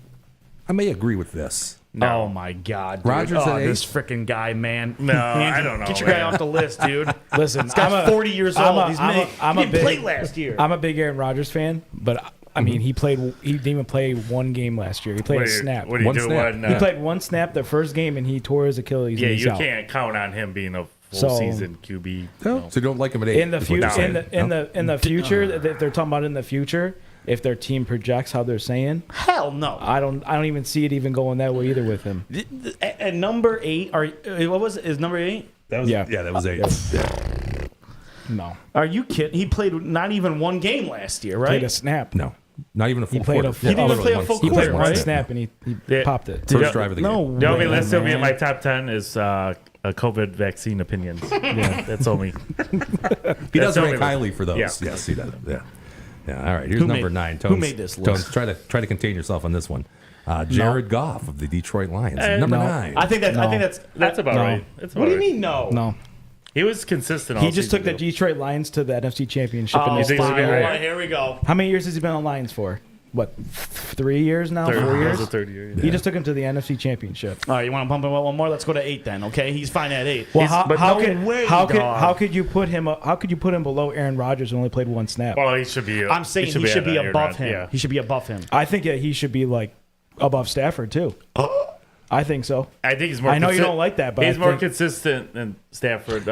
A: I may agree with this.
C: No.
G: Oh my God, dude.
A: Rodgers at
G: this
A: 8?
G: freaking guy, man.
C: No, I don't know,
G: Get your guy
C: man.
G: off the list, dude.
B: Listen,
G: This guy's 40 years old. He didn't play last year.
B: I'm a big Aaron Rodgers fan, but I mean, he didn't even play one game last year. He played a snap.
C: What do you
A: One
C: do
A: snap.
C: when?
B: He played one snap the first game, and he tore his Achilles.
C: yeah,
B: and he's
C: you
B: out.
C: can't count on him being a full
B: So-
C: season QB.
A: No. So you don't like him at 8?
B: In the
A: is what you're
B: future,
A: saying.
B: in the future, if they're talking about in the future, if their team projects how they're saying,
G: Hell no.
B: I don't even see it even going that way either with him.
G: At number 8, what was it? Is number 8?
A: That was,
B: Yeah.
A: that was 8. Yeah.
B: No,
G: Are you kidding? He played not even one game last year,
B: played
G: right?
B: a snap.
A: No. Not even a full
B: He played
A: quarter.
B: a full-
G: He didn't even
A: literally
G: play a full
B: He
G: quarter,
B: played one
G: right?
B: snap and he
C: Yeah.
B: popped it.
A: First drive of the game.
G: No,
C: The only
G: way,
C: list will be in my
G: man.
C: top 10 is a COVID vaccine opinions. Yeah, that's only.
A: He does
C: That's
A: rank
C: only-
A: highly for those.
C: Yeah.
A: Yes, he does. Yeah. Yeah. All right. Here's
G: Who
A: number
G: made-
A: 9.
G: who made this list?
A: Tones, try to contain yourself on this one. Jared Goff of the Detroit Lions. number
B: no.
A: 9.
G: I think
B: No.
G: that's
C: about
B: No.
C: right. That's about
G: What do you
C: right.
G: mean no?
B: No,
C: He was consistent. All
B: he just
C: season,
B: took the
C: though.
B: Detroit Lions to the NFC Championship.
G: Oh,
B: in his
C: think he's
B: first
C: been
B: year.
C: right?
G: here we go.
B: How many years has he been on Lions for? What, 3 years now?
C: Third,
B: 4
C: that
B: years?
C: was the third year.
B: He just took him to the NFC Championship.
G: All right, you want to bump him up one more? Let's go to 8 then. Okay, he's fine at 8.
B: Well,
C: but
B: how
G: no
B: could you put him below Aaron Rodgers who only played one snap?
C: Well, he should be.
G: I'm saying he should be
C: at
G: above
C: Aaron
G: him.
C: Rodgers.
G: He should be above him.
B: I think that he should be like above Stafford too. I think so.
C: I think he's more.
B: I know you don't like that, but
C: he's
B: I
C: more
B: think-
C: consistent than Stafford.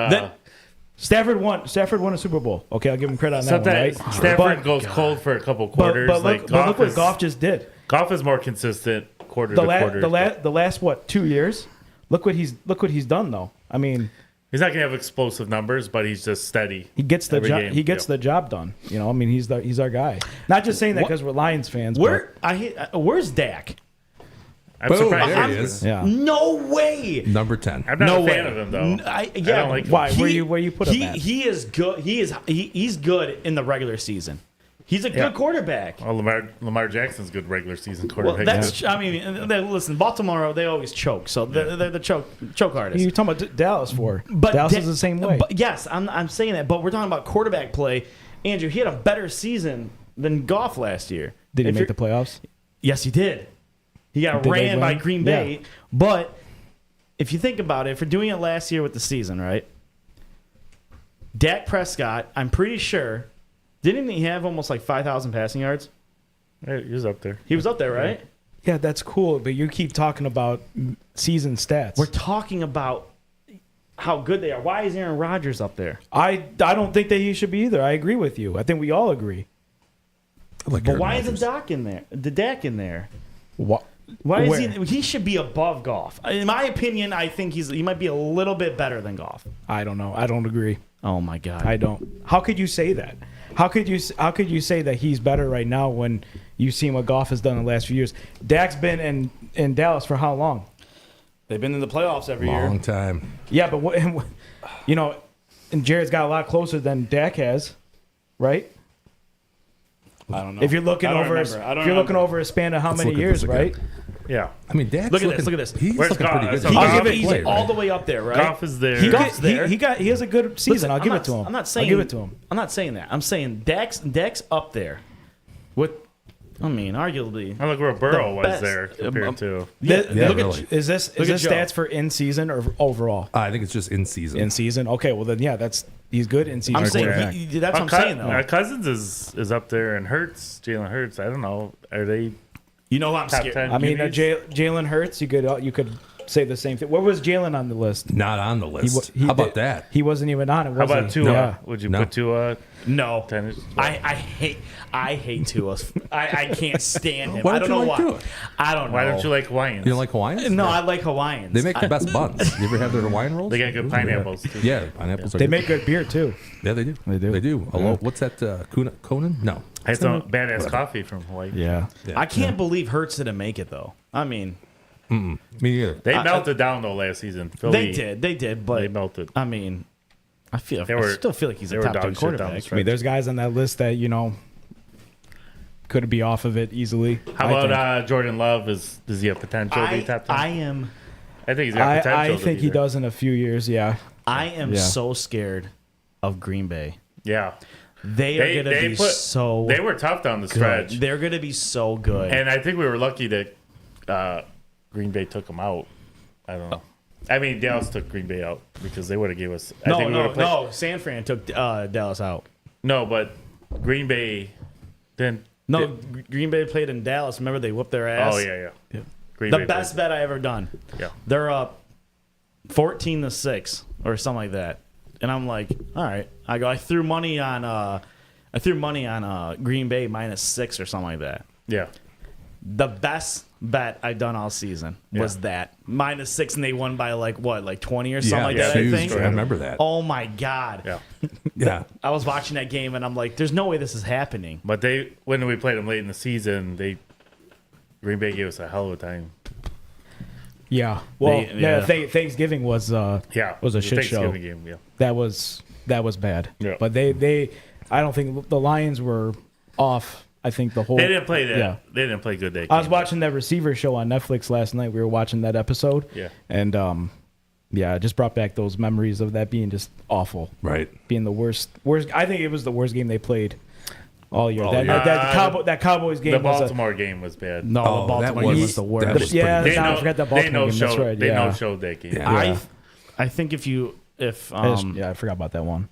B: Stafford won a Super Bowl. Okay, I'll give him credit on that one,
C: Sometimes
B: right?
C: Stafford
B: But-
C: goes cold for a couple
B: But,
C: quarters.
B: but
C: like
B: look what
C: is,
B: Goff just did.
C: Goff is more consistent quarter
B: The
C: to
B: last
C: quarter.
B: the last what 2 years? Look what he's done though. I mean,
C: He's not gonna have explosive numbers, but he's just steady.
B: He gets the
C: every
B: job.
C: game.
B: He gets the job done. You know, I mean, he's our guy. Not just saying that because we're Lions fans.
H: Where's Dak?
C: I'm
A: Boom,
C: surprised.
A: there he is.
B: Yeah.
H: No way.
A: Number 10.
C: I'm not
H: No
C: a fan
H: way.
C: of him though.
H: I
C: I don't like him.
B: Why? Where you put him at?
H: He is good. He's good in the regular season. He's a good quarterback.
C: Well, Lamar Jackson's good regular season
H: Well,
C: quarterback.
H: that's. I mean, listen, Baltimore, they always choke, so they're the choke artists.
B: You're talking about Dallas for?
H: But
B: Dallas
H: Da-
B: is the same way.
H: But yes, I'm saying that. But we're talking about quarterback play. Andrew, he had a better season than Goff last year.
B: Did he
H: If
B: make
H: you're-
B: the playoffs?
H: Yes, he did. He got
B: Did they
H: ran by
B: win?
H: Green Bay.
B: Yeah.
H: But if you think about it, if we're doing it last year with the season, right? Dak Prescott, I'm pretty sure, didn't he have almost like 5,000 passing yards?
C: Yeah, he was up there.
H: He was up there, right?
B: Yeah, that's cool. But you keep talking about season stats.
H: We're talking about how good they are. Why is Aaron Rodgers up there?
B: I don't think that he should be either. I agree with you. I think we all agree.
A: Like
H: But
A: Aaron
H: why
A: Rodgers.
H: isn't Dak in there? The Dak in there?
B: What?
H: Why is
B: Where?
H: he should be above Goff. In my opinion, I think he might be a little bit better than Goff.
B: I don't know. I don't agree.
H: Oh my god.
B: I don't. How could you say that? How could you say that he's better right now when you've seen what Goff has done in the last few years? Dak's been in Dallas for how long?
H: They've been in the playoffs every
A: Long
H: year.
A: time.
B: Yeah, but you know, and Jared's got a lot closer than Dak has, right?
H: I don't know.
B: If you're looking
H: I don't
B: over,
H: remember. I don't
B: if you're looking
H: remember.
B: over a span of how
A: Let's
B: many
A: look at
B: years,
A: this again.
B: right?
C: Yeah.
A: I mean, Dak's
H: Look at
A: looking,
H: this, look at this.
A: He's
C: Where's
A: looking
C: Goff?
A: pretty good.
C: So
A: He's
C: Goff-
A: a
H: He's
A: good
H: he's
A: player,
H: all
A: right?
H: the way up there, right?
C: Goff is there.
B: He
H: Goff's there.
B: he has a good season.
H: Listen,
B: I'll give
H: I'm
B: it to him.
H: I'm not saying
B: I'll give it to him.
H: I'm not saying that. I'm saying Dak's up there with. I mean, arguably.
C: I look where Burrow
H: The
C: was
H: best.
C: there compared to.
A: Yeah,
B: Look
A: really.
B: at, is this
H: at Joe.
B: stats for in season or overall?
A: I think it's just in season.
B: In season. Okay, well then yeah, he's good in season.
H: I'm saying
B: quarterback.
H: that's what I'm saying though.
C: Cousins is up there, and Jalen Hurts. I don't know. Are they
H: You know who I'm
C: top
H: scared.
C: 10?
B: I mean,
C: QBs?
B: Jalen Hurts. You could say the same thing. Where was Jalen on the list?
A: Not on the list.
B: He
A: How about
B: did-
A: that?
B: He wasn't even on it.
C: How
B: Was
C: about
B: he?
C: Tua?
B: Yeah.
C: Would you
A: No.
C: put Tua?
H: No,
C: Tennis?
H: I hate Tua. I can't stand him.
A: Why
H: I
A: don't
H: don't
A: you
H: know
A: like
H: why.
A: Tua?
H: I don't know.
C: Why don't you like Hawaiians?
A: You don't like Hawaiians?
H: No, I like Hawaiians.
A: They make the best buns. You ever have their Hawaiian rolls?
C: They got good pineapples too.
A: Yeah, pineapples are
B: They
A: good.
B: make good beer too.
A: Yeah, they do.
B: They do.
A: They do. Hello. What's that? Conan? No.
C: I had some badass coffee from Hawaii.
B: Yeah.
A: Yeah.
H: I can't believe Hurts didn't make it though. I mean,
A: Me neither.
C: They melted down though last season. Philly,
H: they did, but
C: They melted.
H: I mean, I still feel like he's
C: they
H: a
C: were
H: top 10
C: dog shit down the
H: quarterback.
C: stretch.
B: I mean, there's guys on that list that could be off of it easily.
C: How
B: I
C: about
B: think.
C: Jordan Love? Does he have potential to be top 10? I think he's got potential.
B: I
C: to
B: think
C: be
B: he
C: there.
B: does in a few years. Yeah.
H: I am
B: Yeah.
H: so scared of Green Bay.
C: Yeah,
H: They are going to be so
C: They were tough down the
H: good.
C: stretch,
H: They're going to be so good.
C: and I think we were lucky that Green Bay took them out. I don't know. I mean, Dallas took Green Bay out because they would have gave us. I think we would've played-
H: San Fran took Dallas out.
C: No, but Green Bay didn't.
H: No, Green Bay played in Dallas. Remember they whooped their ass.
C: Oh yeah. Green
H: The
C: Bay
H: best bet I ever done.
C: Yeah.
H: They're up 14-6 or something like that, and I'm like, all right. I threw money on Green Bay -6 or something like that.
C: Yeah.
H: The best bet I've done all season was that -6, and they won by like 20 or something like that. I
A: huge.
H: think.
A: I remember that.
H: Oh my god.
C: Yeah.
A: Yeah.
H: I was watching that game and I'm like, there's no way this is happening.
C: But when we played them late in the season, Green Bay gave us a hell of a time.
B: Yeah. Well,
H: yeah.
B: Thanksgiving was
C: Yeah.
B: was a
C: The
B: shit show.
C: Thanksgiving game, yeah.
B: That was bad.
C: Yeah.
B: But I don't think the Lions were off. I think the whole
C: They didn't play that.
B: Yeah.
C: They didn't play good that
B: I was
C: game.
B: watching that receiver show on Netflix last night. We were watching that episode.
C: Yeah.
B: And it just brought back those memories of that being just awful.
A: Right.
B: Being the worst. I think it was the worst game they played all year.
C: All
B: That,
C: year.
B: that Cowboys game
C: The
B: was
C: Baltimore game was bad.
H: No,
A: Oh,
H: the Baltimore
A: that
H: game
A: was-
H: was the worst.
A: that was pretty
B: yeah,
A: bad.
B: I forgot that Baltimore game. That's right.
C: They
B: Yeah.
C: no-showed that game.
A: Yeah.
H: I think if
B: I forgot about that one.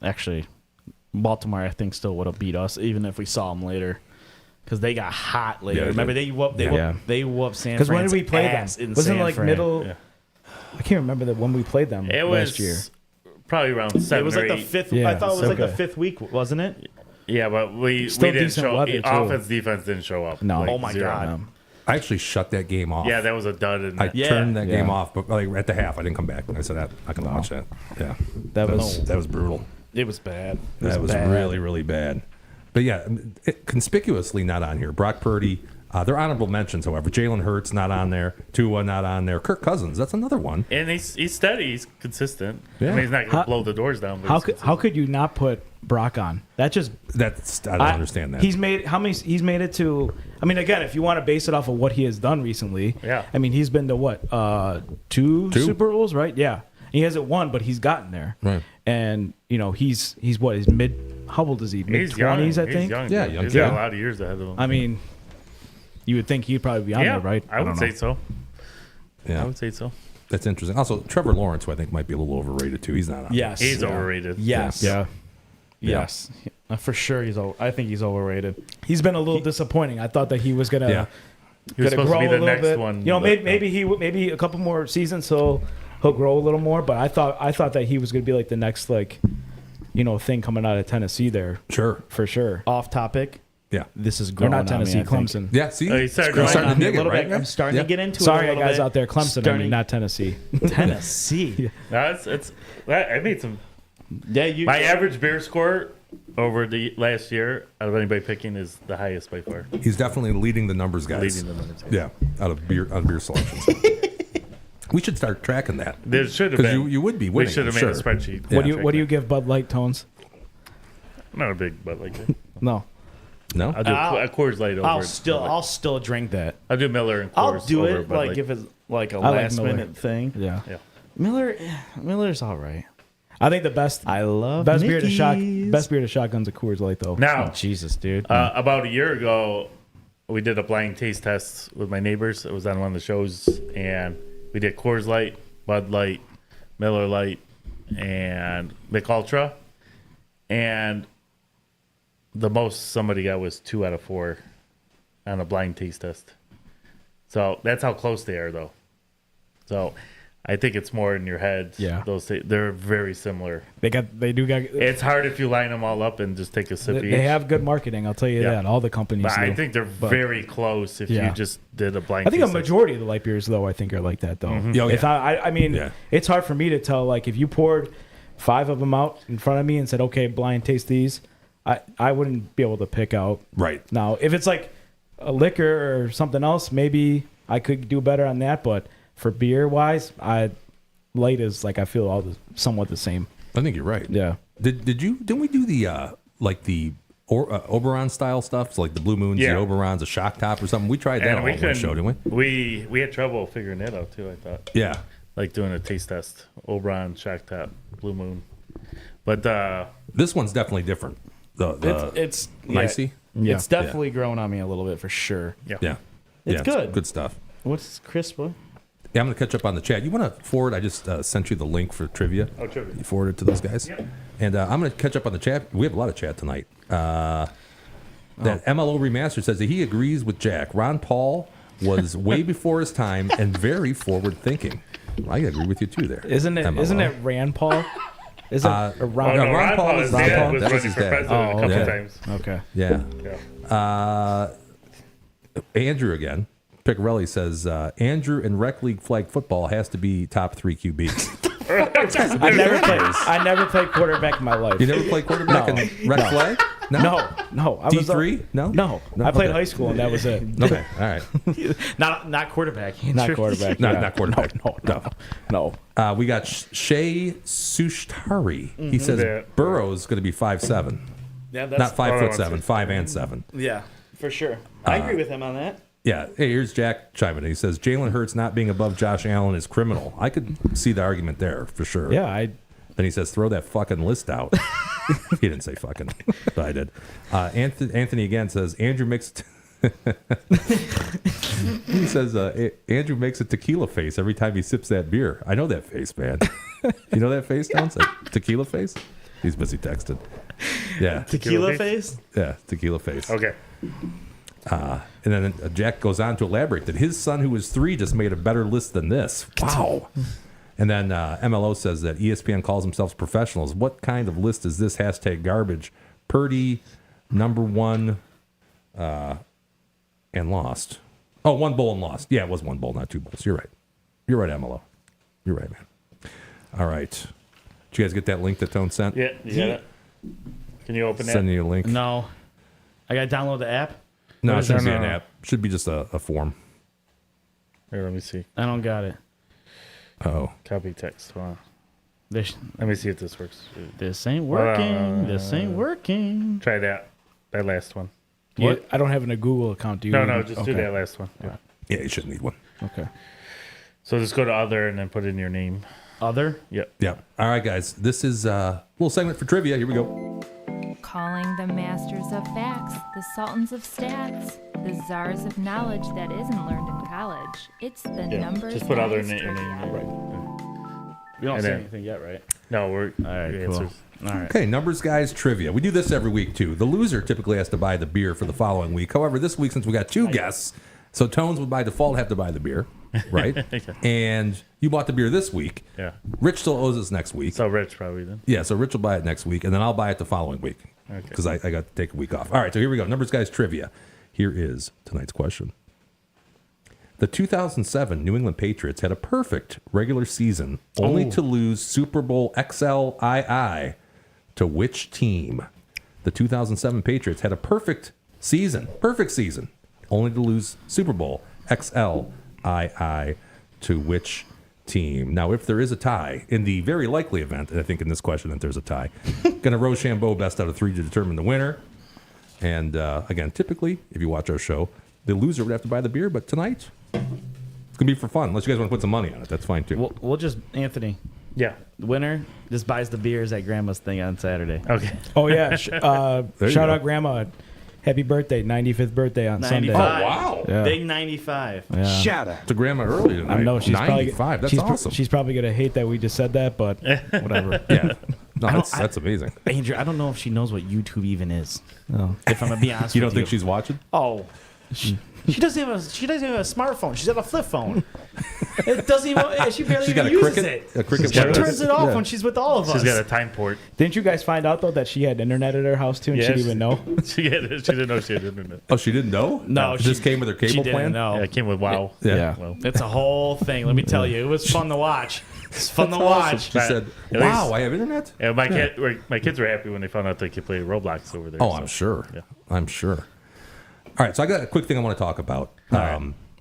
H: actually Baltimore I think still would have beat us even if we saw them later. Because they got hot later.
A: Yeah, they
H: Remember,
A: did.
H: they whooped San
B: Because when
H: Fran's
B: did we play them?
H: ass in
B: Wasn't
H: San
B: it like
H: Fran.
B: middle?
C: Yeah.
B: I can't remember that when we played them
C: It was
B: last year.
C: probably around 7
H: It was
C: or
H: like
C: 8.
H: the fifth.
B: Yeah,
H: I thought it was like the
B: okay.
H: fifth week, wasn't it?
C: Yeah, but we
B: Still
C: didn't
B: decent
C: show.
B: weather, too.
C: Offense, defense didn't show up.
B: No.
C: Like,
H: Oh my
C: zero.
H: God.
A: I actually shut that game off.
C: Yeah, that was a dud. And
A: I turned that game
B: Yeah.
A: off, but like at the half, I didn't come back. I said, I'm not going to watch that. Yeah,
B: That was
A: that was brutal.
G: It was bad.
A: That was really, really bad. But yeah, conspicuously not on here. Brock Purdy. They're honorable mentions, however. Jalen Hurts not on there. Tua not on there. Kirk Cousins, that's another one.
C: and he's steady. He's consistent.
A: Yeah.
C: I mean, he's not going to blow the doors down. But
B: how could you not put Brock on? That just
A: I don't understand that.
B: He's made it to. I mean, again, if you want to base it off of what he has done recently,
C: Yeah.
B: I mean, he's been to what two Super Bowls, right? Yeah, he hasn't won, but he's gotten there.
A: Right.
B: And he's what, his mid. How old is he? Mid
C: he's young.
B: 20s, I
C: He's
B: think.
C: young.
A: Yeah, young
C: He's
A: kid.
C: got a lot of years ahead of him.
B: I mean, you would think he'd probably be on there, right?
C: I would
B: don't
C: say
B: know.
C: so.
A: Yeah,
C: I would say so.
A: that's interesting. Also, Trevor Lawrence, who I think might be a little overrated too. He's not on.
G: Yes.
C: He's
G: Yeah.
C: overrated.
G: Yes.
B: Yeah,
G: Yes. For sure, I think he's overrated.
B: he's been a little disappointing. I thought that he was gonna.
A: Yeah.
C: He was
B: Gonna
C: supposed
B: grow
C: to be
B: a
C: the
B: little
C: next
B: bit.
C: one.
B: Maybe maybe a couple more seasons he'll grow a little more. But I thought that he was going to be like the next thing coming out of Tennessee there
A: Sure.
B: for sure.
G: Off topic.
A: Yeah.
G: This is
B: Or
G: growing
B: not
G: on
B: Tennessee,
G: me, I think.
B: Clemson.
A: Yeah. See,
C: He started
A: I'm
C: growing
A: starting
C: on
A: to
G: me a
A: dig it,
G: little
A: right?
G: bit. I'm starting
A: Yeah.
G: to get into it.
B: Sorry,
G: a little
B: guys
G: bit.
B: out there, Clemson. I mean, not Tennessee.
G: Tennessee.
C: No, I made some.
G: Yeah, you.
C: My average beer score over the last year out of anybody picking is the highest by far.
A: He's definitely leading the numbers, guys.
C: Leading the numbers.
A: Yeah, out of beer selections. We should start tracking that.
C: There should have
A: Because
C: been.
A: you would be winning.
C: We should have
A: I'm
C: made a
A: sure.
C: spreadsheet.
B: What do you give Bud Light, Tones?
C: I'm not a big Bud Light guy.
B: No.
A: No.
C: I'll do a Coors Light over.
G: I'll still drink that.
C: I'll do Miller and Coors.
G: I'll do
C: over
G: it
C: Bud
G: like
C: Light.
G: if it's like a
B: I like
G: last
B: Miller.
G: minute thing.
B: Yeah.
C: Yeah.
G: Miller's all right.
B: I think the best
G: I love
B: best beer to
G: Mickey's.
B: shotgun's a Coors Light though.
C: Now,
G: Oh, Jesus, dude.
C: about a year ago, we did a blind taste test with my neighbors. It was on one of the shows, and we did Coors Light, Bud Light, Miller Light, and Mick Ultra. And the most somebody got was 2 out of 4 on a blind taste test. So that's how close they are, though. So I think it's more in your head.
B: Yeah.
C: They're very similar.
B: They do got.
C: It's hard if you line them all up and just take a sip each.
B: They have good marketing. I'll tell you
C: Yeah.
B: that. All the companies.
C: But I
B: do.
C: think they're very close if
B: Yeah.
C: you just did a blind
B: I think a
C: taste test.
B: majority of the light beers, though, I think are like that, though.
A: Oh,
B: If
A: yeah.
B: I mean,
A: Yeah.
B: it's hard for me to tell. Like, if you poured 5 of them out in front of me and said, "Okay, blind taste these," I wouldn't be able to pick out.
A: Right.
B: Now, if it's like a liquor or something else, maybe I could do better on that. But for beer wise, light is like I feel somewhat the same.
A: I think you're right.
B: Yeah.
A: Didn't we do the Oberon style stuff? So like the Blue Moons,
C: Yeah.
A: the Oberons, a shock top or something. We tried that
C: And
A: on
C: we
A: one
C: couldn't.
A: show, didn't we?
C: We had trouble figuring that out too. I thought,
A: Yeah.
C: like doing a taste test, Oberon, Shock Top, Blue Moon. But
A: This one's definitely different.
G: It's
A: Nicey.
B: Yeah.
G: It's definitely grown on me a little bit for sure.
A: Yeah.
G: It's good.
A: Good stuff.
G: What's Chris? What?
A: Yeah, I'm going to catch up on the chat. You want to forward? I just sent you the link for trivia.
C: Oh, trivia.
A: You forward it to those guys.
C: Yep.
A: And I'm going to catch up on the chat. We have a lot of chat tonight. That MLO Remastered says that he agrees with Jack. Ron Paul was way before his time and very forward thinking. I agree with you too there.
B: Isn't it?
A: MLO.
B: Isn't it Rand Paul? Is it
A: Uh,
B: Ron?
A: no,
C: no,
A: Ron
C: Ron
A: Paul
C: Paul
A: was
C: is
A: Ron
C: dad
A: Paul.
C: was
A: That was
C: running
A: his
C: for
A: dad.
C: president a couple
A: yeah.
C: times.
B: Okay.
A: Yeah.
C: Yeah.
A: Andrew again. Picarelli says Andrew in rec league flag football has to be top 3 QBs.
B: I never played quarterback in my life.
A: You never played quarterback
B: No.
A: in rec flag?
B: No. I was
A: D3? No?
B: No. I played
A: Okay.
B: high school and that was it.
A: Okay, all right.
G: Not quarterback.
B: Not quarterback.
A: No,
B: yeah.
A: not quarterback.
B: No.
A: We got Shay Sushtari. He says
C: Yeah.
A: Burrow's going to be 5'7".
G: Yeah,
A: Not 5'7",
C: that's
A: 5 and 7.
G: Yeah, for sure. I agree with him on that.
A: Yeah. Hey, here's Jack chiming in. He says Jalen Hurts not being above Josh Allen is criminal. I could see the argument there for sure.
B: Yeah,
A: Then he says, throw that fucking list out. He didn't say fucking, but I did. Anthony again says, Andrew makes... He says, Andrew makes a tequila face every time he sips that beer. I know that face, man. You know that face, Tones? That tequila face? He's busy texting. Yeah.
G: Tequila face?
A: Yeah, tequila face.
C: Okay.
A: And then Jack goes on to elaborate that his son, who was 3, just made a better list than this. Wow. And then MLO says that ESPN calls themselves professionals. What kind of list is this? Hashtag garbage. Purdy, number 1, and lost. Oh, 1 bowl and lost. Yeah, it was 1 bowl, not 2 bowls. You're right. You're right, Emilo. You're right, man. All right. Did you guys get that link that Tone sent?
C: Yeah, you got it. Can you open that?
A: Sending you a link.
H: No. I got to download the app?
A: No,
C: What
A: it
C: is
A: shouldn't
C: that?
A: be an
C: No.
A: app. Should be just a form.
C: Here, let me see.
H: I don't got it.
A: Oh.
C: Copy text. Hold on.
H: This,
C: Let me see if this works.
H: this ain't working. This ain't working.
C: Try that. That last one.
B: What? I don't have a Google account. Do you?
C: No, just do that last one. Yeah.
A: Yeah, you shouldn't need one.
B: Okay.
C: So just go to other and then put in your name.
H: Other?
C: Yep.
A: Yeah. All right, guys. This is a little segment for trivia. Here we go.
F: Calling the masters of facts, the sultans of stats, the czars of knowledge that isn't learned in college. It's the
C: Yeah.
F: numbers.
C: Just put other in
F: guys
C: your name.
F: trivia.
H: We don't
C: And
H: say
C: then-
H: anything yet, right?
C: No, we're
H: All right,
C: your
H: cool.
C: answers.
H: All right.
A: Okay, Numbers Guys trivia. We do this every week, too. The loser typically has to buy the beer for the following week. However, this week, since we got 2 guests, so Tones would by default have to buy the beer, right? And you bought the beer this week.
C: Yeah.
A: Rich still owes us next week.
C: So Rich probably then.
A: Yeah, so Rich will buy it next week, and then I'll buy it the following week
C: Okay.
A: because I got to take a week off. All right, so here we go. Numbers Guys trivia. Here is tonight's question. The 2007 New England Patriots had a perfect regular season, only to lose Super Bowl XLII to which team? The 2007 Patriots had a perfect season, only to lose Super Bowl XLII to which team? Now, if there is a tie, in the very likely event, and I think in this question that there's a tie, going to Rochambeau best out of 3 to determine the winner. And again, typically, if you watch our show, the loser would have to buy the beer, but tonight, it's going to be for fun. Unless you guys want to put some money on it, that's fine too.
H: We'll just, Anthony,
C: Yeah.
H: the winner, just buys the beers at Grandma's thing on Saturday.
C: Okay.
B: Oh yeah.
A: you
B: Shout
A: go.
B: out Grandma. Happy birthday, 95th birthday on
H: 95.
B: Sunday.
A: wow.
B: Yeah.
H: Big 95.
B: Yeah.
G: Shout out.
A: To grandma early tonight.
B: I know she's
A: 95.
B: probably
A: That's
B: she's,
A: awesome.
B: She's probably gonna hate that we just said that, but whatever.
A: Yeah. No, that's amazing.
H: Andrew, I don't know if she knows what YouTube even is.
B: No.
H: If I'm gonna be honest
A: You
H: with
A: don't think she's watching?
H: Oh. She doesn't have a smartphone. She's got a flip phone. It doesn't even. She barely
A: She's got
H: even
A: a
H: uses
A: cricket.
H: it.
A: A cricket.
H: She
A: player.
H: turns it off
A: Yeah.
H: when she's with all of us.
C: She's got a time port.
B: Didn't you guys find out though that she had internet at her house too, and she
C: Yes.
B: didn't even know?
C: She didn't know she had internet.
A: Oh, she didn't know?
H: No,
A: It just came with her
H: she
A: cable
H: didn't
A: plan?
H: know.
C: Yeah, it came with WoW.
A: Yeah.
C: Well,
H: It's a whole thing. Let me tell you, it was fun to watch. It's fun to watch.
A: She said,
C: At
A: wow,
C: least-
A: I have internet?
C: yeah, my kids were happy when they found out they could play Roblox over there.
A: Oh,
C: so.
A: I'm sure.
C: Yeah.
A: I'm sure. All right, so I got a quick thing I want to talk about.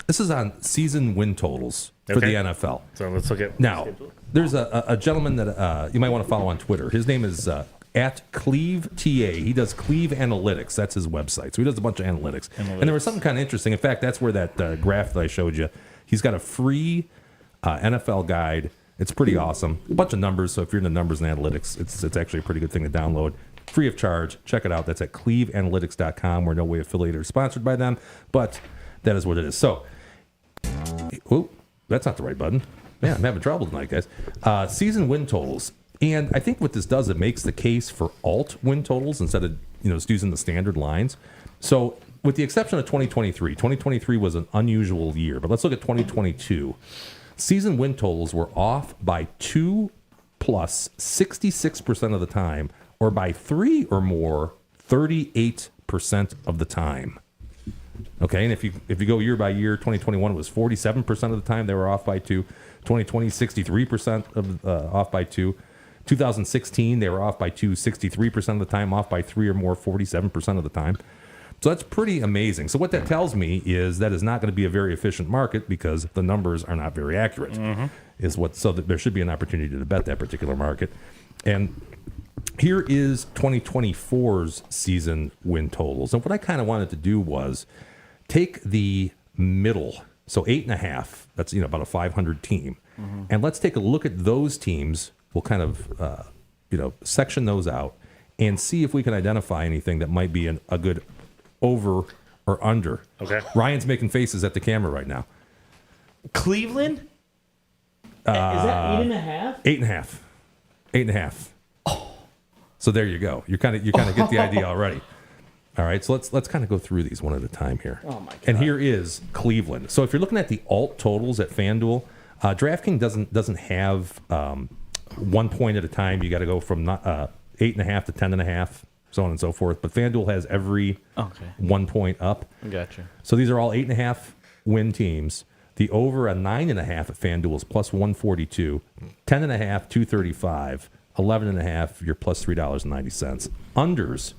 A: This is on season win totals for
C: Okay.
A: the NFL.
C: So let's look at
A: Now, there's a gentleman that you might want to follow on Twitter. His name is at Cleve TA. He does Cleve Analytics. That's his website. So he does a bunch of analytics. And there was something kind of interesting. In fact, that's where that graph that I showed you, he's got a free NFL guide. It's pretty awesome. A bunch of numbers. So if you're into numbers and analytics, it's actually a pretty good thing to download. Free of charge. Check it out. That's at cleveanalytics.com. We're no way affiliated or sponsored by them, but that is what it is. So, oh, that's not the right button. Man, I'm having trouble tonight, guys. Season win totals. And I think what this does, it makes the case for alt win totals instead of just using the standard lines. So with the exception of 2023 was an unusual year, but let's look at 2022. Season win totals were off by 2 plus 66% of the time, or by 3 or more 38% of the time. Okay, and if you go year by year, 2021 was 47% of the time they were off by 2. 2020, 63% of off by 2. 2016, they were off by 2, 63% of the time, off by 3 or more, 47% of the time. So that's pretty amazing. So what that tells me is that is not going to be a very efficient market because the numbers are not very accurate. So that there should be an opportunity to bet that particular market. And here is 2024's season win totals. And what I kind of wanted to do was take the middle, so 8.5. That's about a 500 team, and let's take a look at those teams. We'll kind of section those out and see if we can identify anything that might be a good over or under.
C: Okay.
A: Ryan's making faces at the camera right now.
H: Cleveland? Is that 8.5?
A: 8.5. 8.5. Oh. So there you go. You kind of get the idea already. All right, so let's kind of go through these one at a time here.
H: Oh my God.
A: And here is Cleveland. So if you're looking at the alt totals at FanDuel, DraftKings doesn't have 1 point at a time. You got to go from 8.5 to 10.5, so on and so forth. But FanDuel has every 1 point up.
H: Gotcha.
A: So these are all 8.5 win teams. The over a 9.5 at FanDuel is plus 142. 10.5, 235. 11.5, you're plus $3.90. Unders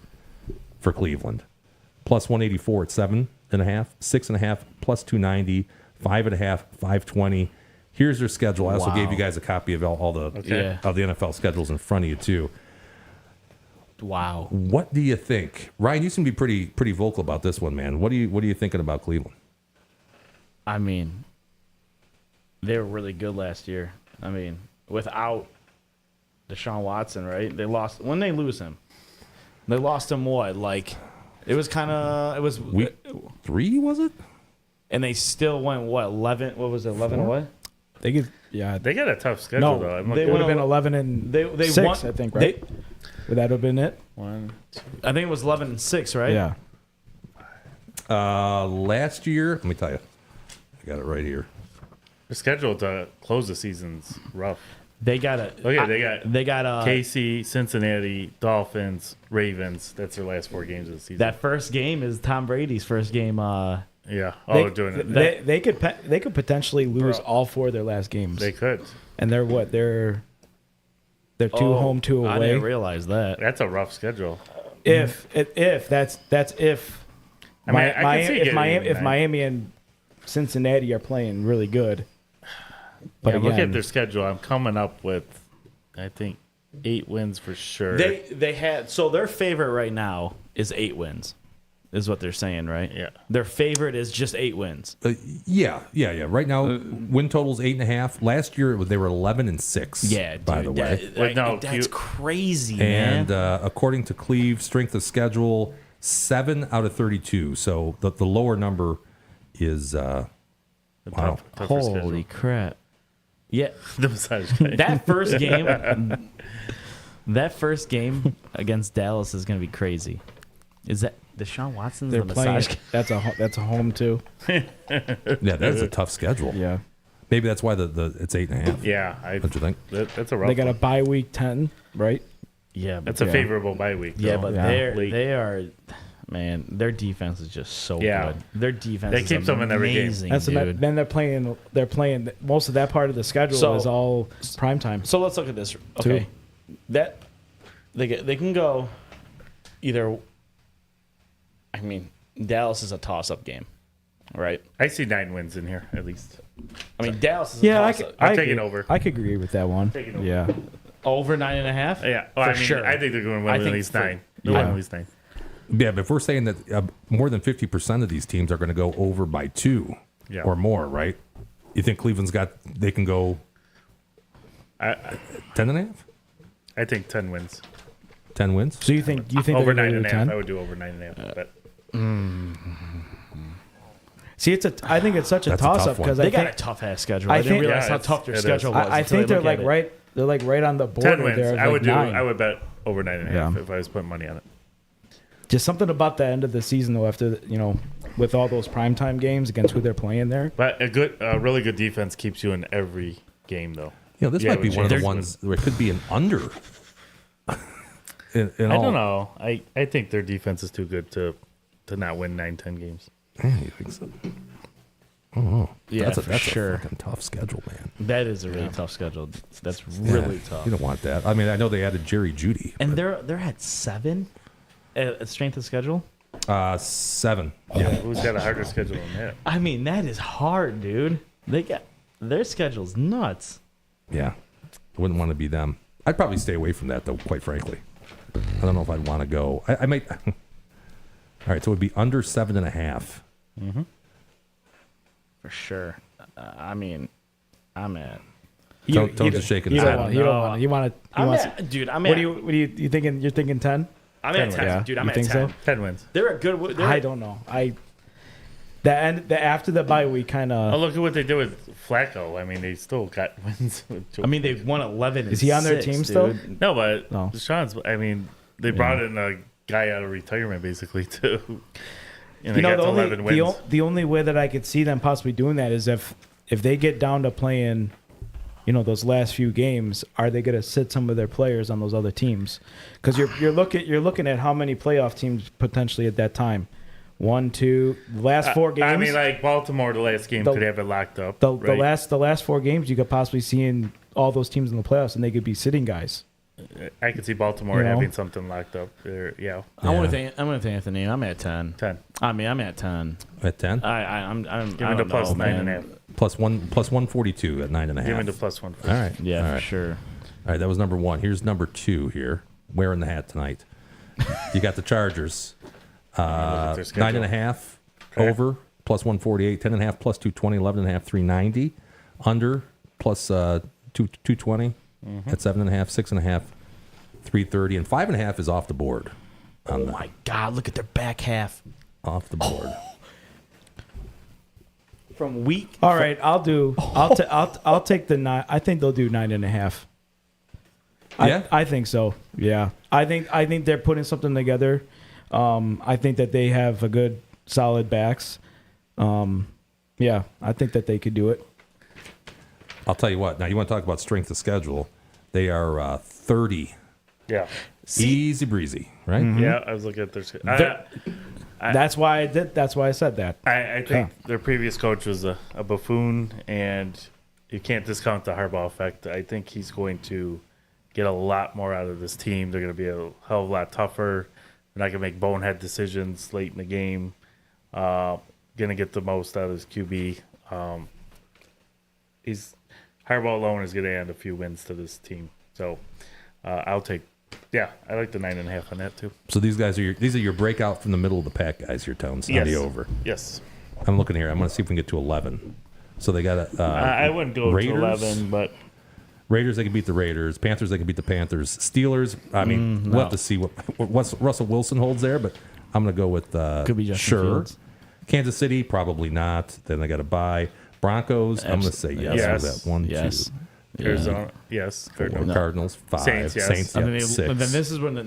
A: for Cleveland, plus 184 at 7.5. 6.5, plus 290. 5.5, 520. Here's their schedule. I also gave you guys a copy of all the of the NFL schedules in front of you too.
B: Wow.
A: What do you think, Ryan? You seem to be pretty vocal about this one, man. What are you thinking about Cleveland?
H: I mean, they were really good last year. I mean, without Deshaun Watson, right? They lost when they lose him. They lost him what? Like it was
A: Week 3, was it?
H: And they still went what? 11? What was it? 11 away?
B: They got
C: a tough schedule
B: no.
C: though.
B: They would have been 11 and
H: they
B: 6,
H: won,
B: I think, right? Would that have been it?
H: I think it was 11-6, right?
B: Yeah.
A: Last year, let me tell you, I got it right here.
C: The schedule to close the season's rough.
H: They got
C: KC, Cincinnati, Dolphins, Ravens. That's their last 4 games of the season.
H: that first game is Tom Brady's first game.
C: Yeah.
B: They,
C: Doing it.
B: they could potentially lose all 4 of their last games.
C: They could.
B: And they're what? They're 2 home, 2 away.
H: I didn't realize that.
C: That's a rough schedule.
B: If that's if
C: I mean, I can see it
B: if
C: getting
B: Miami, if
C: nine.
B: Miami and Cincinnati are playing really good. But
C: Look
B: again,
C: at their schedule. I'm coming up with, I think, 8 wins for sure.
H: They had so their favorite right now is 8 wins, is what they're saying, right?
C: Yeah.
H: Their favorite is just 8 wins.
A: Yeah. Right now, win total's 8.5. Last year, they were 11-6.
H: Yeah, dude,
A: by the way.
H: that's crazy, man.
A: And according to Cleve, strength of schedule 7 out of 32. So the lower number is
C: Tougher
H: Holy
C: schedule.
H: crap! Yeah,
C: The massage guy.
H: that first game against Dallas is going to be crazy. Is that Deshaun Watson's
B: they're
H: the
B: playing.
H: massage guy?
B: That's a home too.
A: yeah, that is a tough schedule.
B: Yeah.
A: Maybe that's why it's 8.5.
C: Yeah.
A: Don't you think?
C: That's a rough
B: They got a
C: one.
B: bye week 10, right?
H: Yeah,
C: That's a favorable bye week.
H: yeah,
C: though.
H: but
B: Yeah.
H: they are, man. Their defense is just so
C: Yeah.
H: good. Their defense
C: They
H: is
C: keep them in every game.
H: amazing,
B: That's
H: dude.
B: then they're playing most of that part of the schedule
H: So-
B: is all prime time.
H: So let's look at this. Okay, that they can go either. I mean, Dallas is a toss-up game, right?
C: I see 9 wins in here at least.
H: I mean, Dallas is a
B: Yeah,
H: toss-up.
C: I'm taking over.
B: I could agree with that one.
C: Taking over.
B: Yeah.
H: Over 9.5.
C: Yeah.
H: for
C: I mean,
H: sure.
C: I think they're going to win
H: I
C: at
H: think
C: least
H: for-
C: 9. They'll
B: Yeah.
C: win at least 9.
A: Yeah, but if we're saying that more than 50% of these teams are going to go over by 2
C: Yeah.
A: or more, right? You think Cleveland's they can go 10.5?
C: I think 10 wins.
A: 10 wins?
B: So you think
C: Over
B: they're
C: 9.5.
B: 10?
C: I would do over 9.5. But
B: See, I think it's such a
A: That's a
B: toss
A: tough
B: up
A: one.
B: because
H: They
B: I
H: got
B: think
H: a tough ass schedule.
B: I
H: I didn't
B: think-
H: realize
C: Yeah,
H: how
C: it's-
H: tough their
C: it is.
H: schedule was.
B: I
H: until
B: think they're
H: look
B: like
H: at it.
B: right. They're like right on the
C: 10
B: border
C: wins.
B: there.
C: I would do.
B: 9.
C: I would bet over 9.5
B: Yeah.
C: if I was putting money on it.
B: Just something about the end of the season though. After with all those primetime games against who they're playing there.
C: But a really good defense keeps you in every game, though.
A: This
C: Yeah,
A: might be
C: which
A: one of the
C: is-
A: ones where it could be an under.
C: I don't know. I think their defense is too good to not win 9-10 games.
A: Yeah, you think so? I don't know.
H: Yeah,
A: that's
H: for
A: a
H: sure.
A: fucking tough schedule, man.
H: That is a really tough schedule. That's really
A: Yeah,
H: tough.
A: You don't want that. I mean, I know they added Jerry Jeudy.
H: And they're at 7 at strength of schedule.
A: 7.
C: Who's got a harder schedule than that?
H: I mean, that is hard, dude. They got their schedule's nuts.
A: Yeah. I wouldn't want to be them. I'd probably stay away from that, though, quite frankly. I don't know if I'd want to go. I might. All right, so it would be under 7.5.
H: For sure. I mean, I'm at.
A: Tones is shaking
B: You
A: his
B: don't
A: head.
B: want. You don't want. You want to.
H: I'm at, dude. I'm at.
B: What do you thinking? You're thinking 10?
H: I'm at 10,
B: Yeah,
H: dude. I'm
B: you
H: at
B: think
H: 10.
B: so?
C: 10 wins.
H: They're a good. They're,
B: I don't know. After the bye week kind
C: Oh,
B: of.
C: look at what they did with Flacco. I mean, they still got wins.
H: I mean, they've won 11.
B: Is he on their team still?
C: no, but
B: No.
C: Deshaun's. I mean, they brought in a guy out of retirement basically too. And they
B: You know,
C: got to 11 wins.
B: the only way that I could see them possibly doing that is if they get down to playing, those last few games, are they going to sit some of their players on those other teams? Because you're looking at how many playoff teams potentially at that time 1, 2, the last 4 games.
C: I mean, like Baltimore, the last game could have it locked up.
B: the
C: right?
B: last 4 games, you could possibly see in all those teams in the playoffs, and they could be sitting guys.
C: I could see Baltimore
B: You know?
C: having something locked up there. Yeah,
H: I'm with Anthony. I'm at 10.
C: 10.
H: I mean, I'm at 10.
A: At 10?
H: I'm
C: Give
H: I
C: me the
H: don't
C: plus
H: know, man.
C: 9.5.
A: Plus 142 at 9.5.
C: Give me the plus 1.
A: All right.
H: Yeah,
A: All
H: for
A: right.
H: sure.
A: All right, that was number 1. Here's number 2 here. Wearing the hat tonight. You got the Chargers.
C: Look at their schedule.
A: 9.5
C: Okay.
A: over, plus 148. 10.5, plus 220. 11.5, 390. Under, plus 220 at 7.5. 6.5, 330. And 5.5 is off the board.
H: Oh my God! Look at their back half.
A: Off the board.
H: From week.
B: All right, I'll take the 9. I think they'll do 9.5.
A: Yeah?
B: I think so. Yeah, I think they're putting something together. I think that they have a good, solid backs. Yeah, I think that they could do it.
A: I'll tell you what. Now, you want to talk about strength of schedule. They are 30.
C: Yeah.
A: Easy breezy, right?
C: Yeah, I was looking at their schedule.
B: That's why I did. That's why I said that.
C: I think their previous coach was a buffoon, and you can't discount the Harbaugh effect. I think he's going to get a lot more out of this team. They're going to be a hell of a lot tougher. They're not going to make bonehead decisions late in the game. Going to get the most out of his QB. Harbaugh alone is going to add a few wins to this team. So I'll take. Yeah, I like the 9.5 on that too.
A: So these guys are your breakout from the middle of the pack guys. Your tones, not the over.
C: Yes.
A: I'm looking here. I'm going to see if we can get to 11. So they got a.
C: I wouldn't go
A: Raiders?
C: to 11, but
A: Raiders, they can beat the Raiders. Panthers, they can beat the Panthers. Steelers, I mean, we'll have to see what Russell Wilson holds there, but I'm going to go with
H: Could be Justin
A: sure.
H: Fields.
A: Kansas City, probably not. Then they got to buy. Broncos, I'm going to say yes,
C: Yes.
A: for that 1,
H: Yes.
A: 2.
C: Arizona, yes. Cardinals.
A: Cardinals, 5.
C: Saints, yes.
A: Saints,
H: And
A: yep,
H: then,
A: 6.
H: and then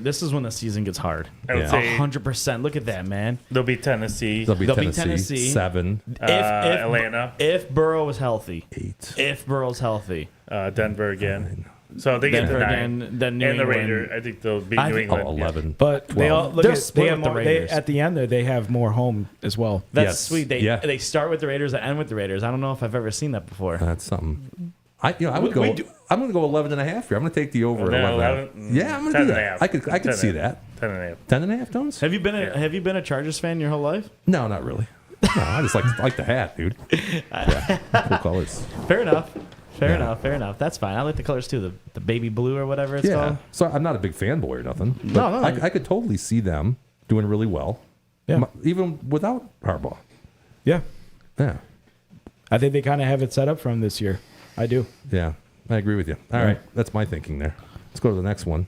H: this is when the season gets hard.
C: I would
A: Yeah.
C: say
H: 100%. Look at that, man.
C: they'll be Tennessee,
A: They'll be
H: they'll be
A: Tennessee,
H: Tennessee.
A: 7,
H: If
C: Atlanta,
H: if Burrow is healthy,
A: 8.
H: if Burrow's healthy,
C: Denver again. So they get
H: Denver
C: to 9.
H: again, then New
C: and the
H: England.
C: Raider, I think they'll beat
H: I
C: New
H: think-
C: England.
A: 11.
B: But they
A: 12.
B: all look
H: They'll
B: at
H: split
B: they have
H: with the
B: more. They,
H: Raiders.
B: at the end there, they have more home as well.
H: That's
A: Yes.
H: sweet. They start with the Raiders and end with the Raiders. I don't know if I've ever seen that before.
A: That's something. I would go.
H: we do-
A: I'm going to go 11 and a half here. I'm going to take the over at 11. Yeah, I'm going to
C: 10
A: do
C: and a
A: that.
C: half.
A: I could
C: 10
A: see
C: and a half.
A: that.
C: 10 and a half.
A: 10 and a half tones?
H: Have you been a Chargers fan your whole life?
A: No, not really. No, I just like the hat, dude. Yeah, cool colors.
H: Fair enough. Fair
A: Yeah.
H: enough. Fair enough. That's fine. I like the colors too. The baby blue or whatever it's
A: Yeah.
H: called.
A: So I'm not a big fanboy or nothing. But
H: No.
A: I could totally see them doing really well.
B: Yeah.
A: Even without Harbaugh.
B: Yeah,
A: Yeah.
B: I think they kind of have it set up from this year. I do.
A: Yeah. I agree with you. All right. That's my thinking there. Let's go to the next one.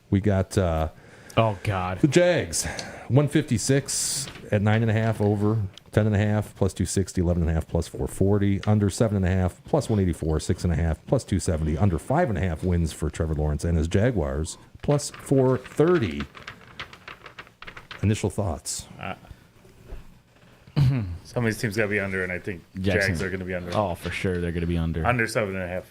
A: We got
H: Oh God.
A: the Jags. 156 at 9.5 over. 10.5 plus 260, 11.5 plus 440, under 7.5 plus 184, 6.5 plus 270, under 5.5 wins for Trevor Lawrence and his Jaguars, plus 430. Initial thoughts.
C: Some of these teams got to be under, and I think
H: Jackson.
C: Jags are going to be under.
H: Oh, for sure they're going to be under.
C: Under 7.5.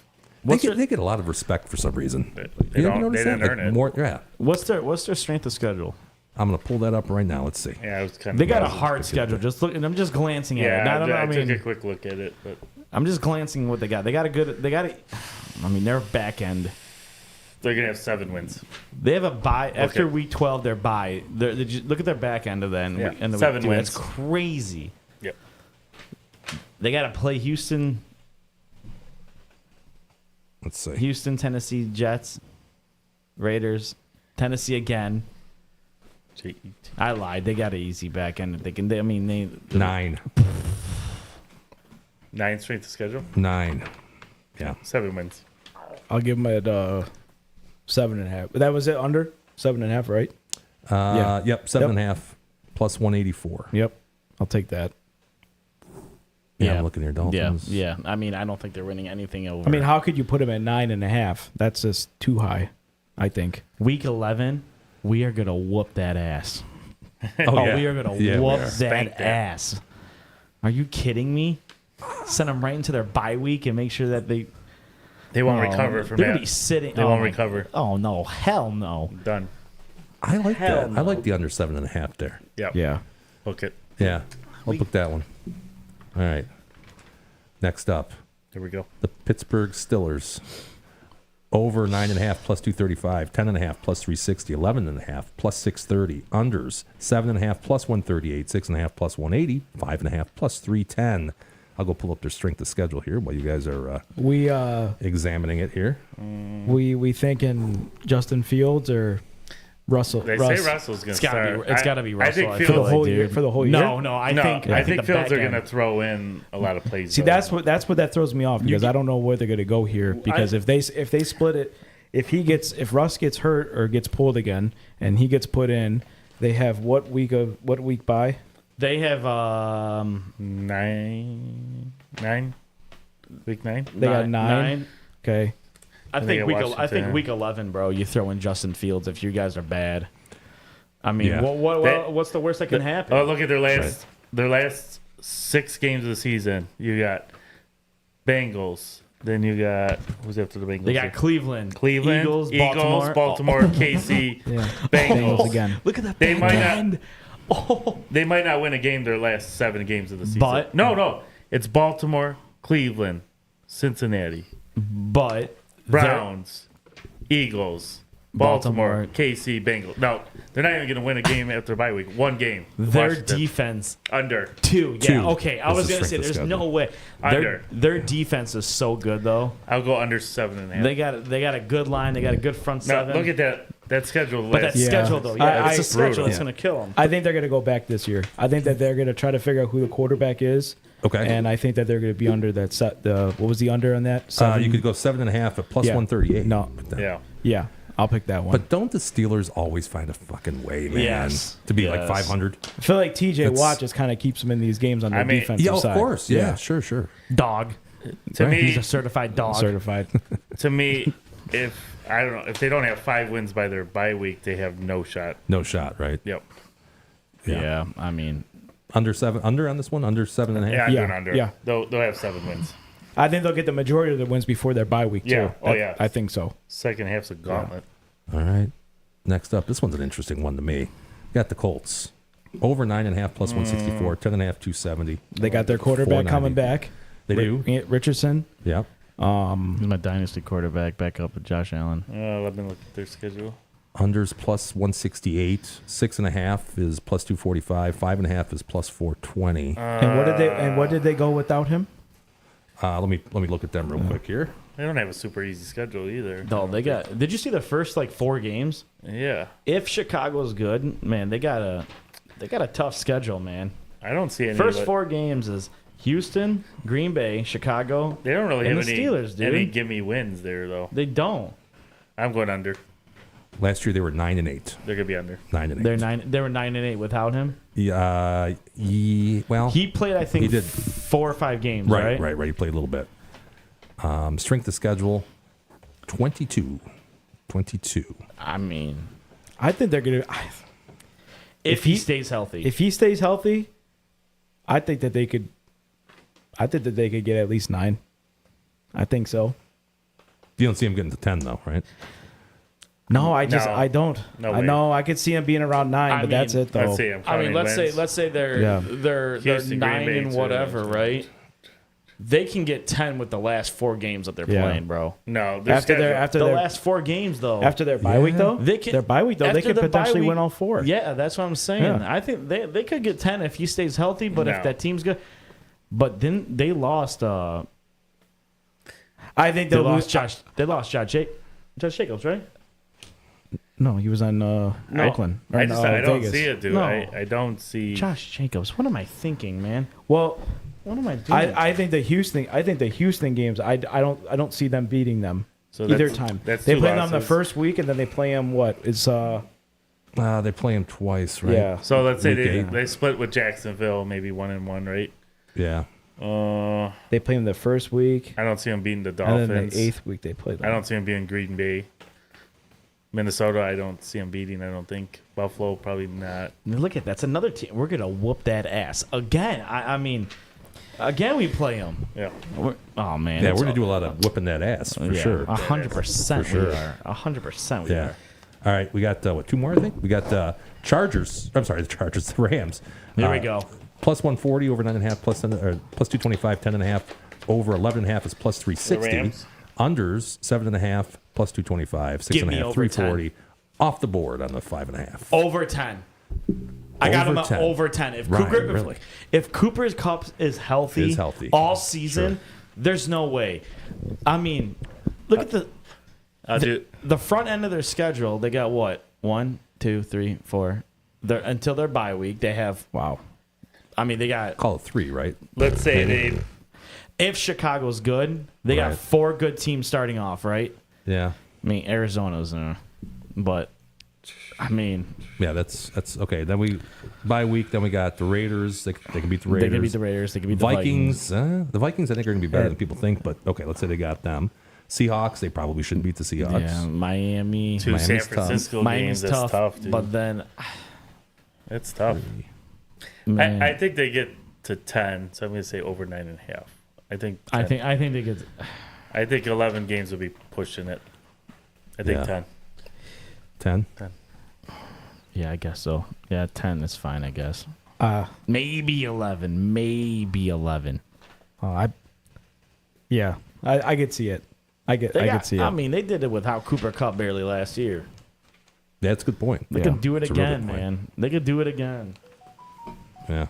A: They get a lot of respect for some reason.
C: They
A: You ever
C: don't. They
A: notice
C: didn't
A: that?
C: earn
A: Like
C: it.
A: more, yeah.
H: What's their strength of schedule?
A: I'm going to pull that up right now. Let's see.
C: Yeah, I was kind of.
H: They got a hard schedule. Just look, and I'm just glancing at
C: Yeah,
H: it. I don't know.
C: I
H: I
C: took
H: mean,
C: a quick look at it, but
H: I'm just glancing what they got. They got a good. They got a. I mean, their back end.
C: they're going to have 7 wins.
H: They have a bye after
C: Okay.
H: week 12. Their bye. Look at their back end of then.
C: Yeah,
H: End of
C: 7
H: week 2.
C: wins.
H: That's crazy.
C: Yep.
H: They got to play Houston,
A: Let's see.
H: Tennessee, Jets, Raiders, Tennessee again. I lied. They got an easy back end. They can. They
A: 9.
C: 9 strength of schedule.
A: 9. Yeah.
C: 7 wins.
B: I'll give them at 7.5. That was it under 7.5, right? Yeah.
A: Yep. 7.5 plus 184.
B: Yep. I'll take that.
A: Yeah, I'm looking here. Dolphins.
H: Yeah. I mean, I don't think they're winning anything over.
B: I mean, how could you put them at 9.5? That's just too high, I think.
H: Week 11, we are gonna whoop that ass.
A: yeah.
H: We are gonna
A: Yeah, we
H: whoop
A: are.
C: Spank
H: that
C: that.
H: ass. Are you kidding me? Send them right into their bye week and make sure that they
C: They won't recover from
H: They're
C: that.
H: gonna be sitting.
C: They
H: oh
C: won't
H: my-
C: recover.
H: Oh no! Hell no!
C: Done.
A: I like
H: Hell
A: that.
H: no.
A: I like the under 7.5 there.
C: Yep.
B: Yeah.
C: Hook it.
A: Yeah, I'll book that one. All right. Next up,
C: There we go.
A: the Pittsburgh Steelers. Over 9.5 plus 235, 10.5 plus 360, 11.5 plus 630. Unders 7.5 plus 138, 6.5 plus 180, 5.5 plus 310. I'll go pull up their strength of schedule here while you guys are
B: We
A: examining it here.
B: we thinking Justin Fields or Russell.
C: They
B: Russ.
C: say Russell's going to
H: It's gotta
C: start.
H: be. It's gotta be
C: I
H: Russell.
C: think
H: I
B: for
H: feel
B: the
H: like,
B: whole year.
H: dude.
B: For the whole year.
H: No, I think
C: I think
H: the
C: Fields
H: back
C: are going to
H: end-
C: throw in a lot of plays.
B: See,
C: though.
B: that's what that throws me off because I don't know where they're going to go here. Because if they split it, if Russ gets hurt or gets pulled again and he gets put in, they have what week bye?
H: They have
C: 9, week 9.
B: They got nine. Okay.
H: I think
C: they got
H: I think
C: Washington.
H: week 11, bro. You throw in Justin Fields if you guys are bad. I mean,
A: Yeah.
H: what's the worst that can happen?
C: Oh, look at their last 6 games of the season. You got Bengals. Then you got who's after the Bengals?
H: They got Cleveland,
C: Eagles,
H: Baltimore.
C: KC,
B: Yeah.
C: Bengals.
B: Bengals again.
H: Look at that.
C: They
H: back
C: might
H: end.
C: They might not win a game their last 7 games of the season.
H: But-
C: no, it's Baltimore, Cleveland, Cincinnati,
H: But
C: Browns, Eagles, Baltimore,
H: Baltimore.
C: KC, Bengals. No, they're not even going to win a game after bye week. 1 game.
H: their
C: Washington.
H: defense
C: Under.
H: 2. Yeah.
A: Two.
H: Okay. I
A: That's
H: was
A: the
H: gonna say
A: strength of
H: there's
A: schedule.
H: no way.
C: Under.
H: Their defense is so good though.
C: I'll go under 7.5.
H: They got a good line. They got a good front
C: Now,
H: seven.
C: look at that schedule.
H: but that
C: list.
H: schedule though. Yeah,
B: I-
H: it's a schedule.
C: brutal.
H: It's gonna kill them.
B: I think they're going to go back this year. I think that they're going to try to figure out who the quarterback is.
A: Okay.
B: And I think that they're going to be under that set. What was the under on that?
A: You could go 7.5 at plus
B: Yeah.
A: 138.
B: No.
C: Yeah.
B: Yeah, I'll pick that one.
A: But don't the Steelers always find a fucking way, man,
H: Yes.
A: to be like
H: Yes.
A: 500?
B: I feel like TJ
A: That's-
B: Watt just kind of keeps them in these games on the
C: I mean,
B: defensive
A: Yeah, of
B: side.
A: course. Yeah, sure.
H: Dog.
C: To me,
H: He's a certified dog.
B: Certified.
C: to me, if I don't know if they don't have 5 wins by their bye week, they have no shot.
A: No shot, right?
C: Yep.
H: Yeah. I mean,
A: Under on this one? Under 7.5?
C: Yeah, I'm
B: Yeah,
C: doing under.
B: yeah.
C: They'll have 7 wins.
B: I think they'll get the majority of the wins before their bye week, too.
C: Yeah. Oh, yeah.
B: I think so.
C: Second half's a gauntlet.
A: All right. Next up, this one's an interesting one to me. Got the Colts. Over 9.5 plus 164, 10.5, 270.
B: They got their quarterback
A: 490.
B: coming back.
A: They do?
B: Richardson.
A: Yeah.
H: he's my dynasty quarterback. Back up with Josh Allen.
C: Let me look at their schedule.
A: Unders plus 168. 6.5 is plus 245. 5.5 is plus 420.
B: And what did they go without him?
A: Let me look at them real quick here.
C: They don't have a super easy schedule either.
H: No, they got. Did you see the first 4 games?
C: Yeah.
H: If Chicago's good, man, they got a tough schedule, man.
C: I don't see any.
H: First
C: of it.
H: 4 games is Houston, Green Bay, Chicago.
C: They don't really
H: and
C: have
H: the
C: any,
H: Steelers, dude.
C: any gimme wins there, though.
H: They don't.
C: I'm going under.
A: Last year they were 9-8.
C: They're going to be under.
A: 9-8.
H: They were 9-8 without him.
A: Well,
H: He played, I think,
A: He did.
H: 4 or 5 games,
A: right.
H: right?
A: He played a little bit. Strength of schedule 22.
H: I mean,
B: I think they're going to.
H: if he stays healthy.
B: If he stays healthy, I think that they could. I think that they could get at least 9. I think so.
A: You don't see him getting to 10 though, right?
B: No, I
C: No.
B: don't.
C: No
B: I
C: way.
B: know I could see him being around 9,
H: I
B: but that's
H: mean,
B: it though.
C: Let's see. I'm
H: I mean,
C: counting
H: let's say they're
B: Yeah.
H: they're
C: Houston, Green
H: 9
C: Bay,
H: and
C: too.
H: whatever, right? They can get 10 with the last 4 games that they're
B: Yeah.
H: playing, bro.
C: No, their
B: after
C: schedule.
B: their
H: The last 4 games, though.
B: after their bye week though,
H: They can-
B: their bye week though, they
H: after
B: could
H: the bye
B: potentially
H: week-
B: win all 4.
H: Yeah, that's what I'm saying.
B: Yeah.
H: I think they could get 10 if he stays healthy, but
C: No.
H: if that team's good. But then they lost.
B: I think
H: They
B: they'll
H: lost
B: lose.
H: Josh. They lost Josh Jacobs, right?
B: No, he was on Oakland. Or
C: I
B: in,
C: just I don't
B: Vegas.
C: see it, dude.
H: No.
C: I don't see.
H: Josh Jacobs. What am I thinking, man?
B: Well,
H: What am I doing?
B: I think the Houston games. I don't see them beating them
C: So
B: either
C: that's-
B: time.
C: that's
B: They
C: 2
B: play them the
C: losses.
B: first week and then they play them what? It's
A: They play him twice, right?
B: yeah.
C: So let's say
A: Week
C: they,
A: 8.
C: they split with Jacksonville, maybe 1-1, right?
A: Yeah.
B: They play them the first week
C: I don't see them beating the
B: and
C: Dolphins.
B: then the 8th week they play them.
C: I don't see them beating Green Bay. Minnesota, I don't see them beating. I don't think Buffalo, probably not.
H: Look at that's another team. We're gonna whoop that ass again. I mean, again we play them.
C: Yeah,
H: Oh man.
A: Yeah,
H: it's
A: we're going to
H: all-
A: do a lot of whipping that ass for
H: Yeah,
A: sure.
H: 100%.
A: For sure.
H: We are. 100% we
A: Yeah.
H: are.
A: All right, we got 2 more, I think. We got Chargers. I'm sorry, the Chargers, the Rams.
H: Here we go.
A: plus 140 over 9.5, plus 225, 10.5. Over 11.5 is plus 360.
C: Rams.
A: Unders 7.5, plus 225,
H: Give me
A: 6.5,
H: over
A: 340. Off the board on the 5.5.
H: Over 10. I got him
A: Over
H: at
A: 10.
H: over 10. If
A: Right,
H: Cooper,
A: really?
H: if Cooper's Cup is healthy, all season,
A: Sure.
H: there's no way. I mean, look at the front end of their schedule. They got what? 1, 2, 3, 4. Until their bye week, they have.
B: Wow.
H: I mean, they got.
A: Call it 3, right?
C: Let's say they.
H: If Chicago's good, they got
A: Right.
H: 4 good teams starting off, right?
A: Yeah.
H: I mean, Arizona's in, but I mean,
A: Yeah, that's okay. Then we bye week. Then we got the Raiders. They can beat the Raiders.
H: they could beat the Raiders. They could beat the Vikings.
A: Vikings. The Vikings, I think, are going to be better than people think. But okay, let's say they got them. Seahawks. They probably should beat the Seahawks.
H: Yeah, Miami.
C: 2
A: Miami's
C: San
A: tough.
C: Francisco
H: Miami's
C: games. That's tough, dude.
H: but then
C: It's tough.
H: man,
C: I think they get to 10, so I'm going to say over 9.5. I think 10.
H: I think they could.
C: I think 11 games will be pushing it. I think
A: Yeah.
C: 10.
A: 10.
H: Yeah, I guess so. Yeah, 10 is fine. I guess
B: Uh,
H: maybe 11. Maybe 11.
B: I could see it. I could see it.
H: I mean, they did it without Cooper Cup barely last year.
A: Yeah, that's a good point.
H: They
B: Yeah,
H: could do it
A: it's a real
H: again,
A: good point.
H: man. They could do it again.
A: Yeah.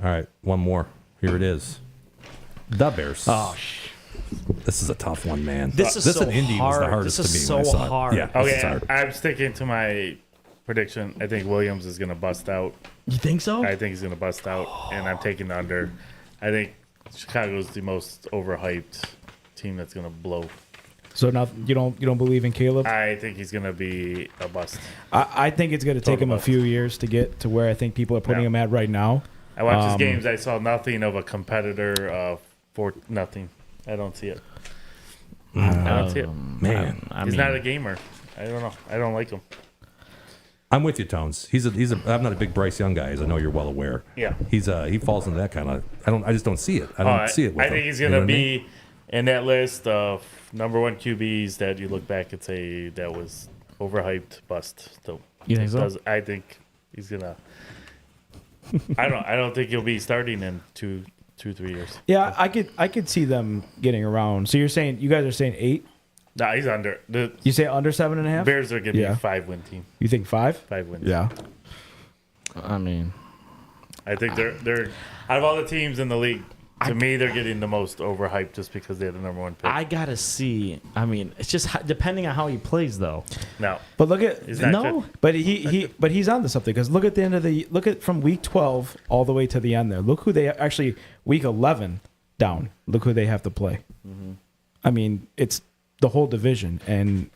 A: All right, one more. Here it is. The Bears.
H: Oh,
A: This is a tough one, man.
H: This is so
A: in Indy was
H: hard.
A: the hardest
H: This is
A: to me when I
H: so
A: saw it.
H: hard.
A: Yeah, this is
C: Okay,
A: hard.
C: I'm sticking to my prediction. I think Williams is going to bust out.
H: You think so?
C: I think he's going to bust out, and I'm taking the under. I think Chicago's the most overhyped team that's going to blow.
B: So now you don't believe in Caleb?
C: I think he's going to be a bust.
B: I think it's going to take
C: Total
B: him a
C: bust.
B: few years to get to where I think people are putting
C: Yeah.
B: him at right now.
C: I watched his games. I saw nothing of a competitor for nothing. I don't see it. I don't see it.
A: Man,
C: He's not a gamer. I don't know. I don't like him.
A: I'm with you, Tones. I'm not a big Bryce Young guy, as I know you're well aware.
C: Yeah.
A: He falls into that kind of. I just don't see it. I don't see it. With
C: I think
A: him.
C: he's
A: You
C: going
A: know
C: to
A: what I mean?
C: be in that list of number 1 QBs that you look back and say that was overhyped bust. So
H: You think so?
C: I think he's going to. I don't think he'll be starting in 2-3 years.
B: Yeah, I could see them getting around. So you guys are saying 8?
C: No, he's under. The
B: You say under 7.5?
C: Bears are going to
B: Yeah.
C: be a 5-win team.
B: You think 5?
C: 5 wins.
B: Yeah.
H: I mean,
C: I think they're out of all the teams in the league. To me, they're getting the most overhyped just because they had the number 1 pick.
H: I gotta see. I mean, it's just depending on how he plays, though.
C: No,
B: But look at
C: He's not
H: No,
C: good.
B: but he's onto something because look at the end of from week 12 all the way to the end there. Look who they actually week 11 down. Look who they have to play.
C: Mm-hmm.
B: I mean, it's the whole division and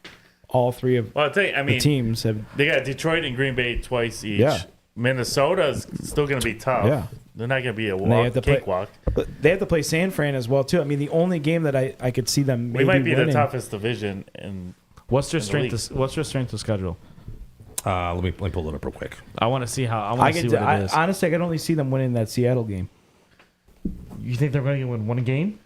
B: all 3 of
C: well, I
B: the
C: mean,
B: teams have.
C: they got Detroit and Green Bay twice each.
B: Yeah.
C: Minnesota's still going to be tough.
B: Yeah.
C: They're not going to be a
B: They have to play-
C: cakewalk.
B: But they have to play San Fran as well too. I mean, the only game that I could see them maybe
C: We might be
B: winning,
C: the toughest division. And
H: what's their
C: the
H: strength?
C: league.
H: What's their strength of schedule?
A: Let me pull it up real quick.
H: I want to see how. I
B: I
H: want to see
B: could,
H: what it is.
B: honestly, I could only see them winning that Seattle game
H: You think they're going to win 1 game?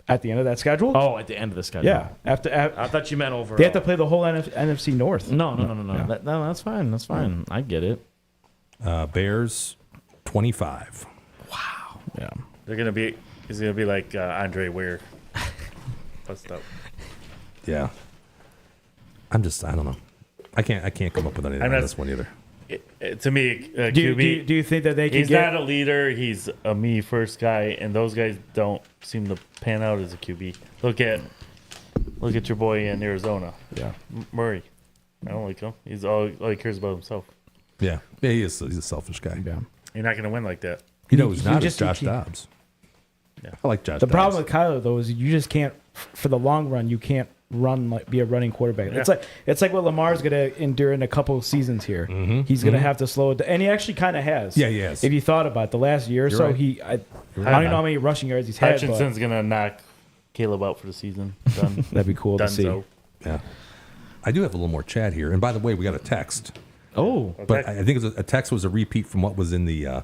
B: at the end of that schedule.
H: Oh, at the end of the schedule.
B: yeah, after
H: I thought you meant over.
B: they have to play the whole NFC North.
H: No.
B: Yeah.
H: No, that's fine. That's fine. I get it.
A: Bears 25.
B: Yeah.
C: they're going to be. He's going to be like Andre Ware. Bust up.
A: Yeah. I don't know. I can't come up with anything
C: I'm
A: on
C: not-
A: this one either.
C: To me, QB.
B: Do you think that they can
C: He's
B: get?
C: not a leader. He's a me first guy, and those guys don't seem to pan out as a QB. Look at your boy in Arizona,
B: yeah.
C: Murray. I don't like him. He's all he cares about himself.
A: Yeah, he's a selfish guy.
B: Yeah.
C: You're not going to win like that.
A: You know who's
B: You
A: not
B: just-
A: is Josh
B: you can't-
A: Dobbs.
C: Yeah.
A: I like Josh
B: The
A: Dobbs.
B: problem with Kyler though is you just can't, for the long run, you can't be a running quarterback.
C: Yeah.
B: It's like what Lamar's gonna endure in a couple of seasons here. He's gonna have to slow it down, and he actually kind of has.
A: Yeah, he has.
B: If you thought about it, the last year or
A: You're
B: so,
A: right.
B: I don't even know how many rushing yards he's had. But
C: Hutchinson's going to knock Caleb out for the season. Done.
B: that'd be cool to see.
C: Dunzo.
A: Yeah. I do have a little more chat here. And by the way, we got a text.
H: Oh,
A: But
C: Okay.
A: I think a text was a repeat from what was in the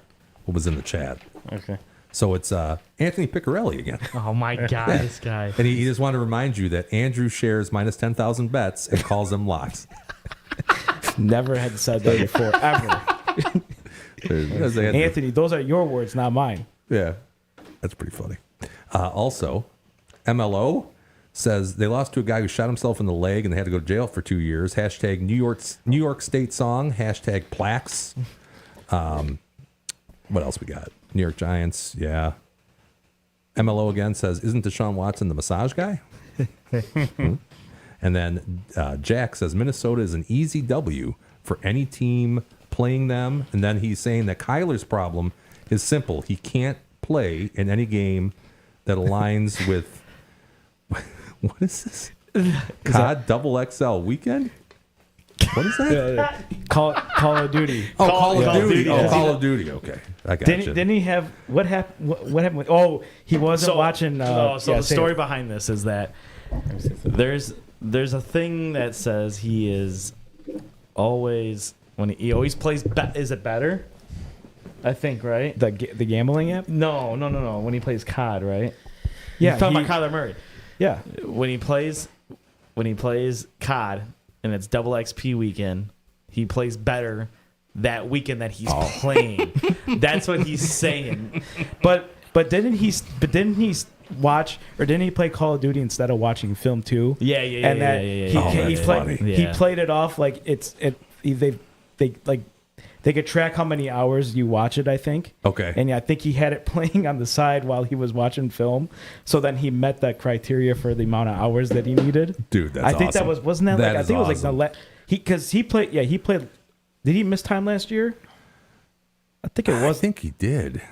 A: chat.
C: Okay.
A: So it's Anthony Piccarelli again.
H: oh my God, this guy.
A: And he just wanted to remind you that Andrew shares minus 10,000 bets and calls them locks.
B: Never had said that before, ever. Anthony, those are your words, not mine.
A: Yeah, that's pretty funny. Also, MLO says they lost to a guy who shot himself in the leg and they had to go to jail for 2 years. Hashtag New York State song. Hashtag plaques. What else we got? New York Giants. Yeah. MLO again says, isn't Deshaun Watson the massage guy? And then Jack says Minnesota is an easy W for any team playing them. And then he's saying that Kyler's problem is simple. He can't play in any game that aligns with what is this? COD Double XL Weekend? What is that?
B: Call of Duty.
A: Oh, Call of Duty.
B: Yeah.
A: Call of Duty. Okay, I got you.
B: Didn't he have what happened? What happened? He wasn't watching.
H: The story behind this is that there's a thing that says he is always when he always plays. Is it better? I think right.
B: The gambling app.
H: No. When he plays COD, right?
B: Yeah,
H: You're talking about Kyler Murray.
B: Yeah,
H: when he plays COD and it's double XP weekend, he plays better that weekend that he's playing. That's what he's saying.
B: But didn't he watch or didn't he play Call of Duty instead of watching film too?
H: Yeah.
B: He played it off like they could track how many hours you watch it, I think.
A: Okay.
B: And I think he had it playing on the side while he was watching film. So then he met that criteria for the amount of hours that he needed.
A: Dude, that's
B: I think
A: awesome.
B: that wasn't that,
A: That
B: like I
A: is
B: think it was
A: awesome.
B: like he played did he miss time last year? I think it was.
A: I think he did.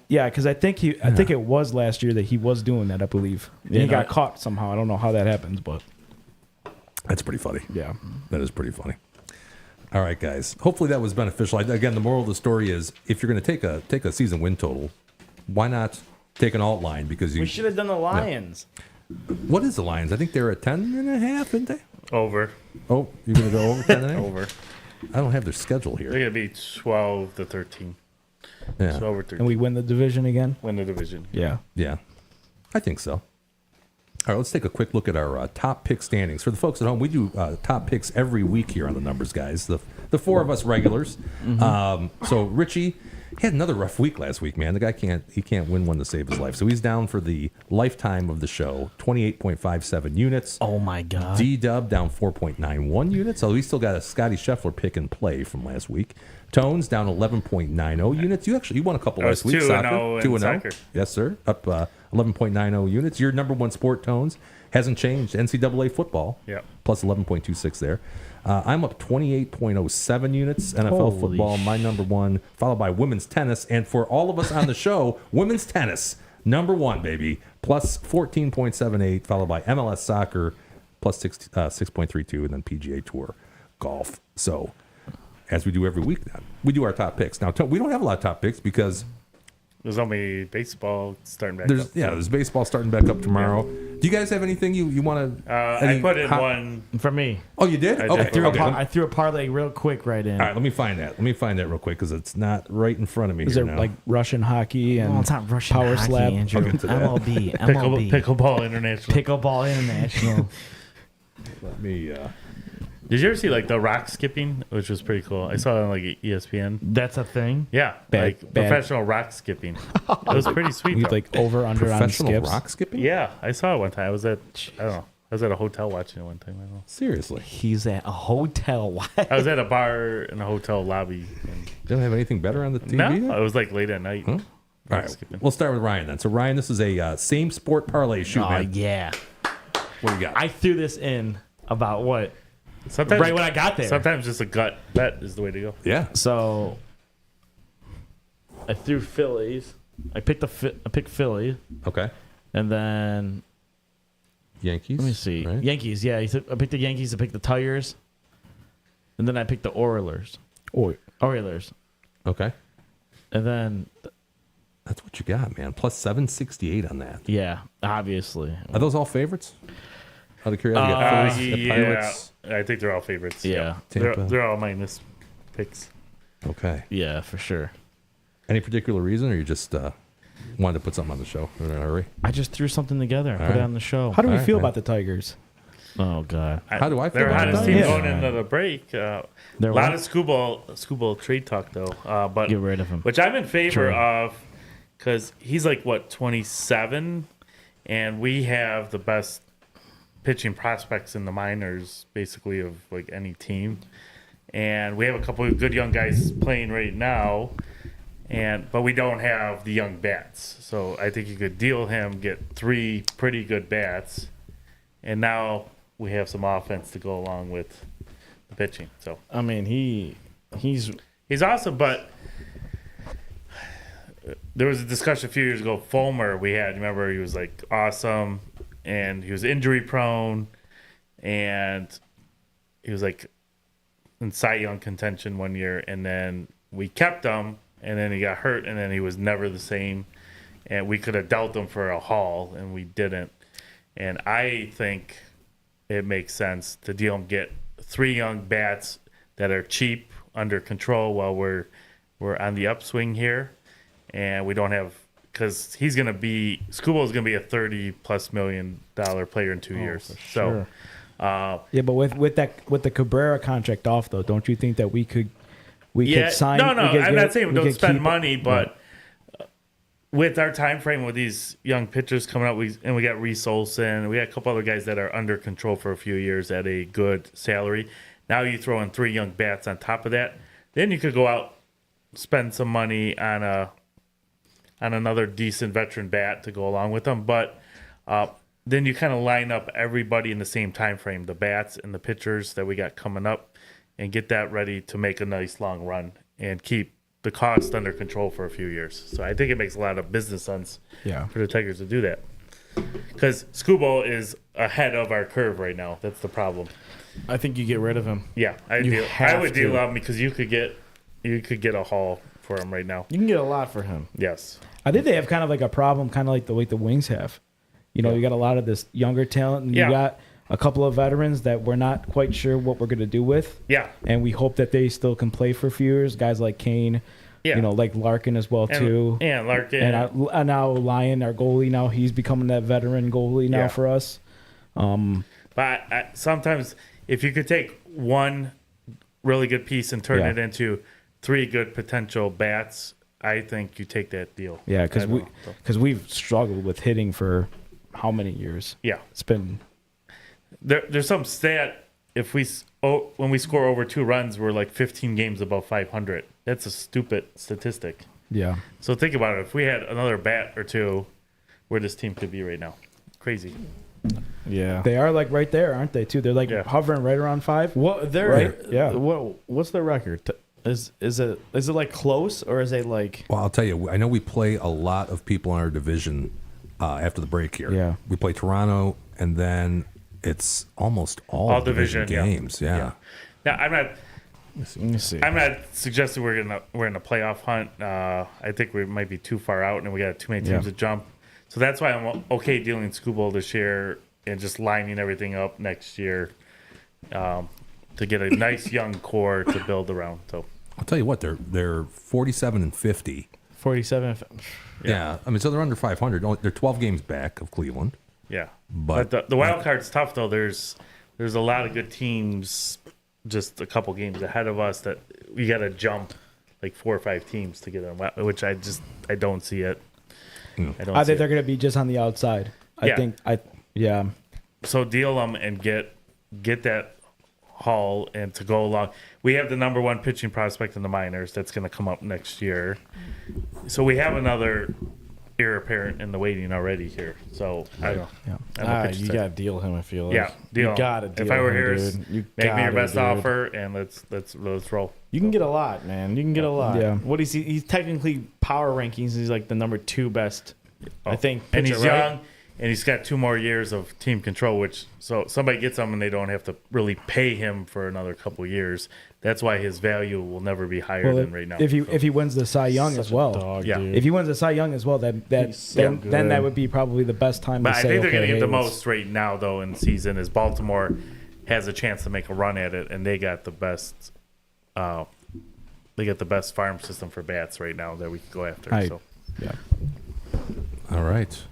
B: Because I think it was last year that he was doing that, I believe. And he got caught somehow. I don't know how that happens, but
A: That's pretty funny.
B: yeah.
A: That is pretty funny. All right, guys. Hopefully that was beneficial. Again, the moral of the story is if you're going to take a season win total, why not take an alt line? Because
H: We should have done the Lions.
A: What is the Lions? I think they're at 10.5, isn't they?
C: Over.
A: Oh, you're going to go over 10.5?
C: Over.
A: I don't have their schedule here.
C: They're going to be 12 to 13.
A: Yeah.
C: So over 13.
B: And we win the division again?
C: Win the division.
B: Yeah.
A: Yeah, I think so. All right, let's take a quick look at our top pick standings. For the folks at home, we do top picks every week here on the Numbers Guys. The four of us regulars. So Richie had another rough week last week, man. The guy can't win one to save his life. So he's down for the lifetime of the show, 28.57 units.
H: Oh my God.
A: D-Dub down 4.91 units. So we still got a Scotty Scheffler pick and play from last week. Tones down 11.90 units. You won a couple last week.
C: 2-0 in soccer.
A: Yes, sir. Up 11.90 units. Your number one sport, Tones, hasn't changed. NCAA football.
C: Yep.
A: Plus 11.26 there. I'm up 28.07 units. NFL football, my number one, followed by women's tennis. And for all of us on the show, women's tennis, number one, baby. Plus 14.78, followed by MLS soccer, plus 6.32, and then PGA Tour golf. So, as we do every week now, we do our top picks. Now, we don't have a lot of top picks because
C: There's only baseball starting back up.
A: there's baseball starting back up tomorrow. Do you guys have anything you want to?
C: I put in one.
H: For me.
A: Oh, you did?
C: I
A: Okay.
C: did.
H: I threw a parlay real quick right in.
A: All right, let me find that. Let me find that real quick because it's not right in front of me
B: Is
A: here
B: there
A: now.
B: like Russian hockey and
H: Well, it's not Russian
B: power
H: hockey,
B: slap?
H: Andrew.
A: I'll get to that.
H: MLB.
C: Pickleball International.
H: Pickleball International.
A: Let me.
C: Did you ever see like the rock skipping, which was pretty cool? I saw it on like ESPN.
H: That's a thing.
C: Yeah, like professional rock skipping. It was pretty sweet.
B: You
C: Though.
B: like over under on
A: Professional
B: skips?
A: rock skipping?
C: Yeah, I saw it one time. I was at a hotel watching it one time. I don't know.
A: Seriously.
H: He's at a hotel. Why?
C: I was at a bar in a hotel lobby. And
A: Don't have anything better on the TV?
C: no,
A: yet?
C: it was like late at night.
A: All right, we'll start with Ryan then. So Ryan, this is a same sport parlay shoot,
H: Oh
A: man.
H: yeah.
A: What do you got?
H: I threw this in about what?
C: Sometimes,
H: Right when I got there.
C: Sometimes just a gut bet is the way to go.
A: Yeah.
H: So I threw Phillies. I picked Philly,
A: Okay.
H: and then
A: Yankees.
H: let me see,
A: Right?
H: Yankees. Yeah, I picked the Yankees. I picked the Tigers, and then I picked the Oilers. Oilers,
A: Okay.
H: and then
A: That's what you got, man. Plus 768 on that.
H: yeah, obviously,
A: Are those all favorites? Out of curiosity, you got Phillies, you got
C: Yeah,
A: Pirates.
C: I think they're all favorites.
H: Yeah.
A: Tampa.
C: They're all minus picks.
A: Okay.
H: yeah, for sure.
A: Any particular reason, or you just wanted to put something on the show in a hurry?
H: I just threw something together. I put
A: right.
H: it on the show.
B: How do we
A: All right,
B: feel
A: man.
B: about the Tigers?
H: Oh God.
A: How do I feel
C: They're
A: about
C: hottest
A: that?
C: team
B: Yeah.
C: going into the break. A
H: They're
C: lot
H: what?
C: of school trade talk though. But
H: Get rid of him.
C: which I'm in favor
H: True.
C: of because he's like 27, and we have the best pitching prospects in the minors, basically of like any team. And we have a couple of good young guys playing right now, but we don't have the young bats. So I think you could deal him, get 3 pretty good bats, and now we have some offense to go along with the pitching. So
H: I mean, he's
C: he's awesome, but there was a discussion a few years ago. Fulmer, we had, remember, he was like awesome, and he was injury prone, and he was like in Cy Young contention one year, and then we kept him, and then he got hurt, and then he was never the same, and we could have dealt him for a haul, and we didn't. And I think it makes sense to deal him, get 3 young bats that are cheap, under control while we're on the upswing here, and we don't have, because he's going to be, Skubal is going to be a $30+ million player in 2 years. So.
B: Yeah, but with the Cabrera contract off though, don't you think that we could sign?
C: No,
B: we could
C: I'm
B: get-
C: not saying
B: we
C: don't
B: could
C: spend
B: keep-
C: money, but with our time frame with these young pitchers coming up, we got Reese Olson, we got a couple other guys that are under control for a few years at a good salary. Now you throw in 3 young bats on top of that, then you could go out, spend some money on another decent veteran bat to go along with them, but. Then you kind of line up everybody in the same time frame, the bats and the pitchers that we got coming up, and get that ready to make a nice long run and keep the cost under control for a few years. So I think it makes a lot of business sense for the Tigers to do that. Because Skubal is ahead of our curve right now. That's the problem.
H: I think you get rid of him.
C: Yeah, I would deal him because you could get a haul for him right now.
H: You can get a lot for him.
C: Yes.
B: I think they have kind of like a problem, kind of like the Wings have. You know, you got a lot of this younger talent, and you got a couple of veterans that we're not quite sure what we're going to do with.
C: Yeah.
B: And we hope that they still can play for a few years. Guys like Kane, you know, like Larkin as well, too.
C: And Larkin.
B: And now Lyon, our goalie, now he's becoming that veteran goalie now for us.
C: But sometimes if you could take one really good piece and turn it into 3 good potential bats, I think you take that deal.
B: Yeah, because we've struggled with hitting for how many years?
C: Yeah.
B: It's been...
C: There's some stat, when we score over 2 runs, we're like 15 games above 500. That's a stupid statistic.
B: Yeah.
C: So think about it. If we had another bat or 2, where this team could be right now. Crazy.
H: Yeah.
B: They are like right there, aren't they, too? They're like hovering right around 5.
H: What they're
B: Right? Yeah.
H: What's their record? Is it like close, or is it like?
A: Well, I'll tell you, I know we play a lot of people in our division after the break here.
B: Yeah.
A: We play Toronto, and then it's almost all division games. Yeah.
C: Now, I'm not
H: Let me see.
C: I'm not suggesting we're in a playoff hunt. I think we might be too far out, and we got too many teams to jump. So that's why I'm okay dealing Skubal this year and just lining everything up next year to get a nice young core to build around. So
A: I'll tell you what, they're 47 and 50.
H: 47.
A: Yeah. I mean, so they're under 500. They're 12 games back of Cleveland.
C: yeah,
A: But
C: the wild card's tough though. There's a lot of good teams just a couple games ahead of us that we got to jump like 4 or 5 teams to get them, which I don't see it.
B: I think they're going to be just on the outside. Yeah.
C: So deal them and get that haul and to go along. We have the number 1 pitching prospect in the minors that's going to come up next year. So we have another heir apparent in the waiting already here. So
H: You got to deal him. I feel like.
C: Yeah, deal.
H: You got to deal.
C: If I were
H: him,
C: here,
H: dude. You
C: make me your
H: gotta,
C: best
H: dude.
C: offer and let's roll.
H: You can get a lot, man. You can get a lot.
B: Yeah.
H: What is he? He's technically power rankings. He's like the number 2 best. I think.
C: And
H: pitcher,
C: he's
H: right?
C: young, and he's got 2 more years of team control. So somebody gets him, and they don't have to really pay him for another couple years. That's why his value will never be higher than right now.
B: If he wins the Cy Young
H: Such
B: as
H: a
B: well,
H: dog,
C: Yeah.
H: dude.
B: if he wins the Cy Young as well, then that would be probably the best time
C: But
B: to
C: I
B: say.
C: think they're going to
B: okay,
C: get the
B: hey, let's-
C: most right now, though, in the season is Baltimore has a chance to make a run at it, and they got the best. They got the best farm system for bats right now that we can go after.
B: Right.
C: So
B: Yeah.
A: All right.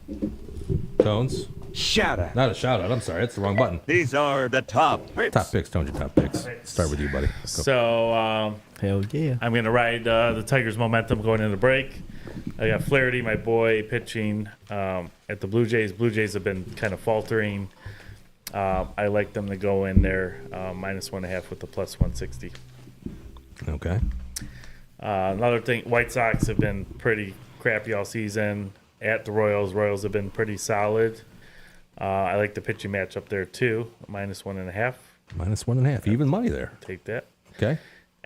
A: Tones,
I: Shatter.
A: Not a shout out. I'm sorry. That's the wrong button.
I: These are the top picks.
A: Top picks. Tones your top picks. Start with you, buddy. Go.
C: So
B: Hell yeah.
C: I'm going to ride the Tigers' momentum going into break. I got Flaherty, my boy, pitching at the Blue Jays. Blue Jays have been kind of faltering. I like them to go in there -1.5 with the +160.
A: Okay.
C: Another thing, White Sox have been pretty crappy all season. At the Royals, Royals have been pretty solid. I like the pitching match up there too, -1.5.
A: -1.5. Even money there.
C: Take that.
A: Okay.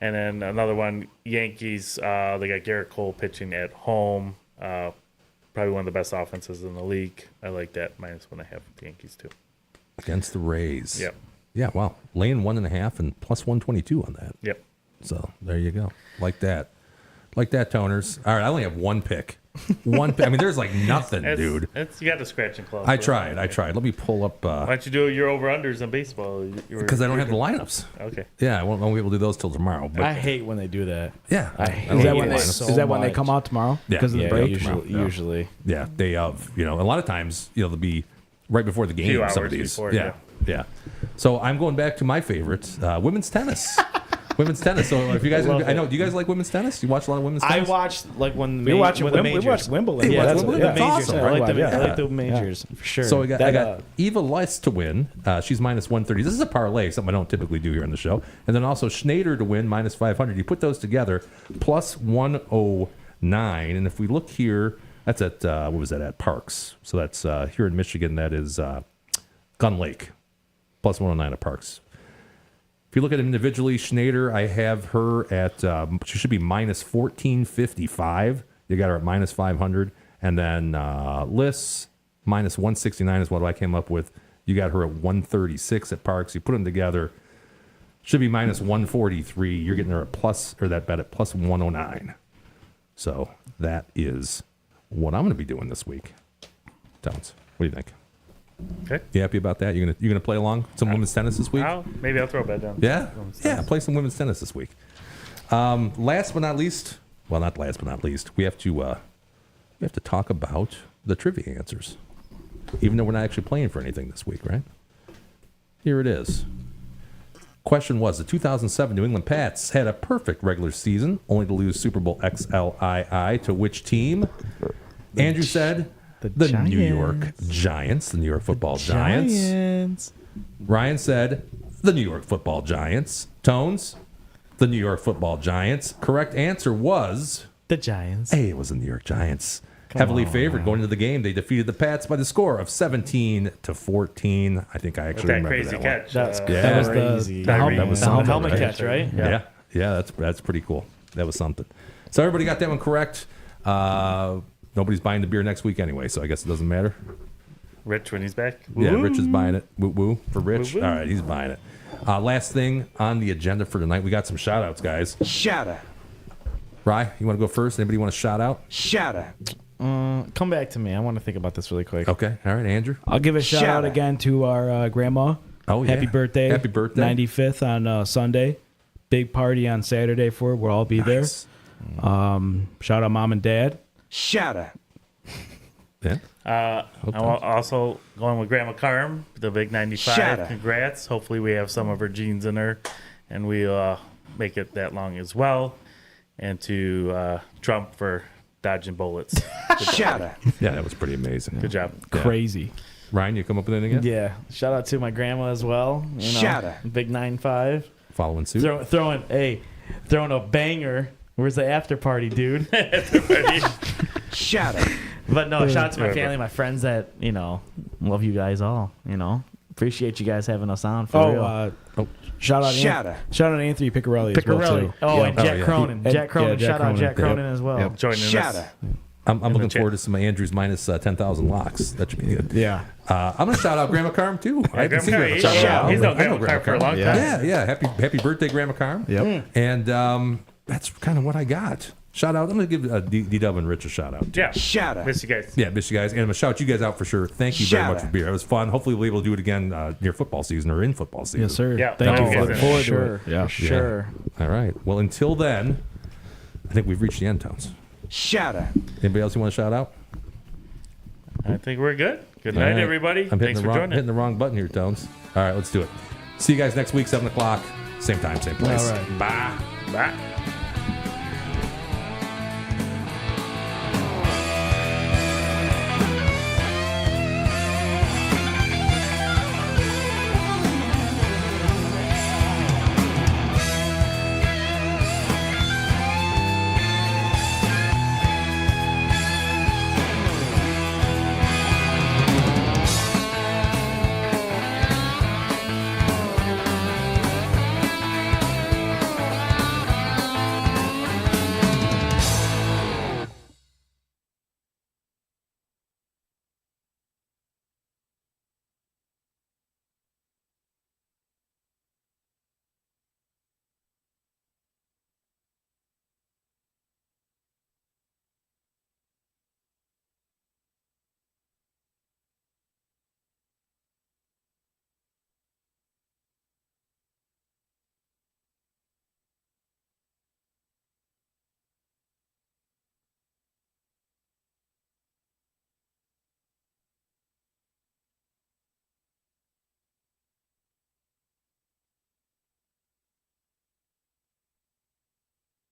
C: And then another one, Yankees. They got Garrett Cole pitching at home. Probably one of the best offenses in the league. I like that -1.5 with the Yankees too.
A: Against the Rays.
C: Yep.
A: Yeah, wow. Laying 1.5 and +122 on that.
C: Yep.
A: So there you go. Like that. Like that, Toners. All right, I only have one pick. One pick. I mean, there's like nothing, dude.
C: You got the scratch and claw.
A: I tried. Let me pull up.
C: Why don't you do your over-unders in baseball?
A: Because I don't have the lineups.
C: Okay.
A: Yeah, I won't be able to do those till tomorrow. But
B: I hate when they do that.
A: yeah.
B: Is that when they,
A: lineups.
B: is that when they come out tomorrow?
A: Yeah.
B: Because of the
A: Yeah,
B: break?
H: Usually.
A: Yeah, day of. A lot of times, they'll be right before the game.
C: Few
A: Some of
C: hours
A: these.
C: before,
A: Yeah. So I'm going back to my favorite, women's tennis. Women's tennis. So if you guys, I know, do you guys like women's tennis? You watch a lot of women's
H: I
A: tennis?
H: watched like when
B: We watch
H: when the
B: we
H: majors.
B: watch Wimbledon.
A: Hey,
B: Yeah,
A: watch
B: that's
A: Wimbledon.
B: the
A: That's
B: majors.
A: awesome,
H: I like
A: right?
H: I like the majors for sure.
A: So I got
B: That,
A: Eva Lice to win. She's -130. This is a parlay, something I don't typically do here on the show. And then also Schneider to win -500. You put those together, +109. And if we look here, that's at what was that at Parks? So that's here in Michigan. That is Gun Lake, +109 at Parks. If you look at it individually, Schneider, I have her at she should be -1455. You got her at -500, and then Liss -169 is what I came up with. You got her at 136 at Parks. You put them together, should be -143. You're getting her at that bet at +109. So that is what I'm going to be doing this week. Towns, what do you think?
C: Okay.
A: You happy about that? You gonna play along some women's tennis this week?
C: Maybe I'll throw a bet down.
A: Yeah, play some women's tennis this week. Last but not least, well, not last but not least, we have to talk about the trivia answers, even though we're not actually playing for anything this week, right? Here it is. Question was, the 2007 New England Pats had a perfect regular season, only to lose Super Bowl XLII to which team? Andrew said the New York Giants, the New York Football Giants. Ryan said the New York Football Giants. Tones, the New York Football Giants. Correct answer was
H: The Giants.
A: Hey, it was the New York Giants. Heavily favored going into the game. They defeated the Pats by the score of 17-14. I think I actually
C: That
A: remember
C: crazy
A: that
C: catch.
H: That's
A: That was
H: crazy.
B: the helmet-
A: that was
H: the
A: something,
H: helmet
A: right?
H: catch, right?
A: one. Yeah, that's pretty cool. That was something. So everybody got that one correct. Nobody's buying the beer next week anyway, so I guess it doesn't matter.
C: Rich when he's back.
A: Yeah, Rich is buying it. Woo woo for Rich.
C: Woo woo.
A: All right, he's buying it. Last thing on the agenda for tonight, we got some shout outs, guys.
I: Shout out.
A: Rye, you want to go first? Anybody want to shout out?
I: Shout out.
H: Come back to me. I want to think about this really quick.
A: Okay. All right, Andrew.
B: I'll give a shout
I: Shout
B: out
I: out.
B: again to our grandma.
A: Oh, yeah.
B: Happy birthday.
A: Happy birthday.
B: 95th on Sunday. Big party on Saturday for it. We'll all be
A: Nice.
B: there. Shout out mom and dad.
I: Shout out.
A: Yeah.
C: I'm also going with Grandma Carm, the big 95.
I: Shout out.
C: Congrats. Hopefully we have some of her genes in her, and we'll make it that long as well. And to Trump for dodging bullets.
I: Shout out.
A: Yeah, that was pretty amazing.
C: Good job.
B: Crazy.
A: Ryan, you come up with anything again?
H: Yeah. Shout out to my grandma as well. You know,
I: Shout out.
H: Big 9-5.
A: Following suit.
H: Throwing a banger. Where's the after party, dude?
I: Shout out.
H: But no, shout out to my family, my friends that, love you guys all, Appreciate you guys having us on for real.
B: Shout out
I: Shout out.
B: Shout out Anthony Piccarelli as well
H: Piccarelli.
B: too.
H: Oh, and Jack
A: yeah.
H: Cronin.
B: And-
H: Jack Cronin.
B: yeah, Jack
H: Shout out
B: Cronin.
H: Jack Cronin as well.
C: Joining
I: Shout
C: us.
I: out.
A: I'm
C: the
A: looking
C: chat.
A: forward to some Andrew's minus 10,000 locks. That should be good.
B: Yeah.
A: I'm going to shout out Grandma Carm, too. I haven't seen
C: Grandma
A: Grandma
C: Carm,
A: Carm.
C: he's known
A: I know
C: Grandma Carm for a long time.
A: Yeah. Happy birthday, Grandma Carm.
B: Yep.
A: And that's kind of what I got. Shout out. I'm going to give D-Dub and Rich a shout out.
C: Yeah.
I: Shout out.
C: Miss you guys.
A: Yeah, miss you guys. And I'm going to shout you guys out for sure. Thank you very
I: Shout
A: much for
I: out.
A: being here. It was fun. Hopefully we'll be able to do it again near football season or in football season.
B: Yes, sir.
C: Yeah.
B: Thank
C: Oh,
B: you. Look
C: yeah.
B: forward to
H: Sure.
B: it. Yeah.
H: Sure.
A: All right. Well, until then, I think we've reached the end, Tones.
I: Shout out.
A: Anybody else you want to shout out?
C: I think we're good. Good
A: All
C: night,
A: right.
C: everybody.
A: I'm hitting
C: Thanks
A: the
C: for
A: wrong,
C: joining.
A: hitting the wrong button here, Tones. All right, let's do it. See you guys next week, 7 o'clock. Same time, same place.
B: All right.
A: Bye.
C: Bye.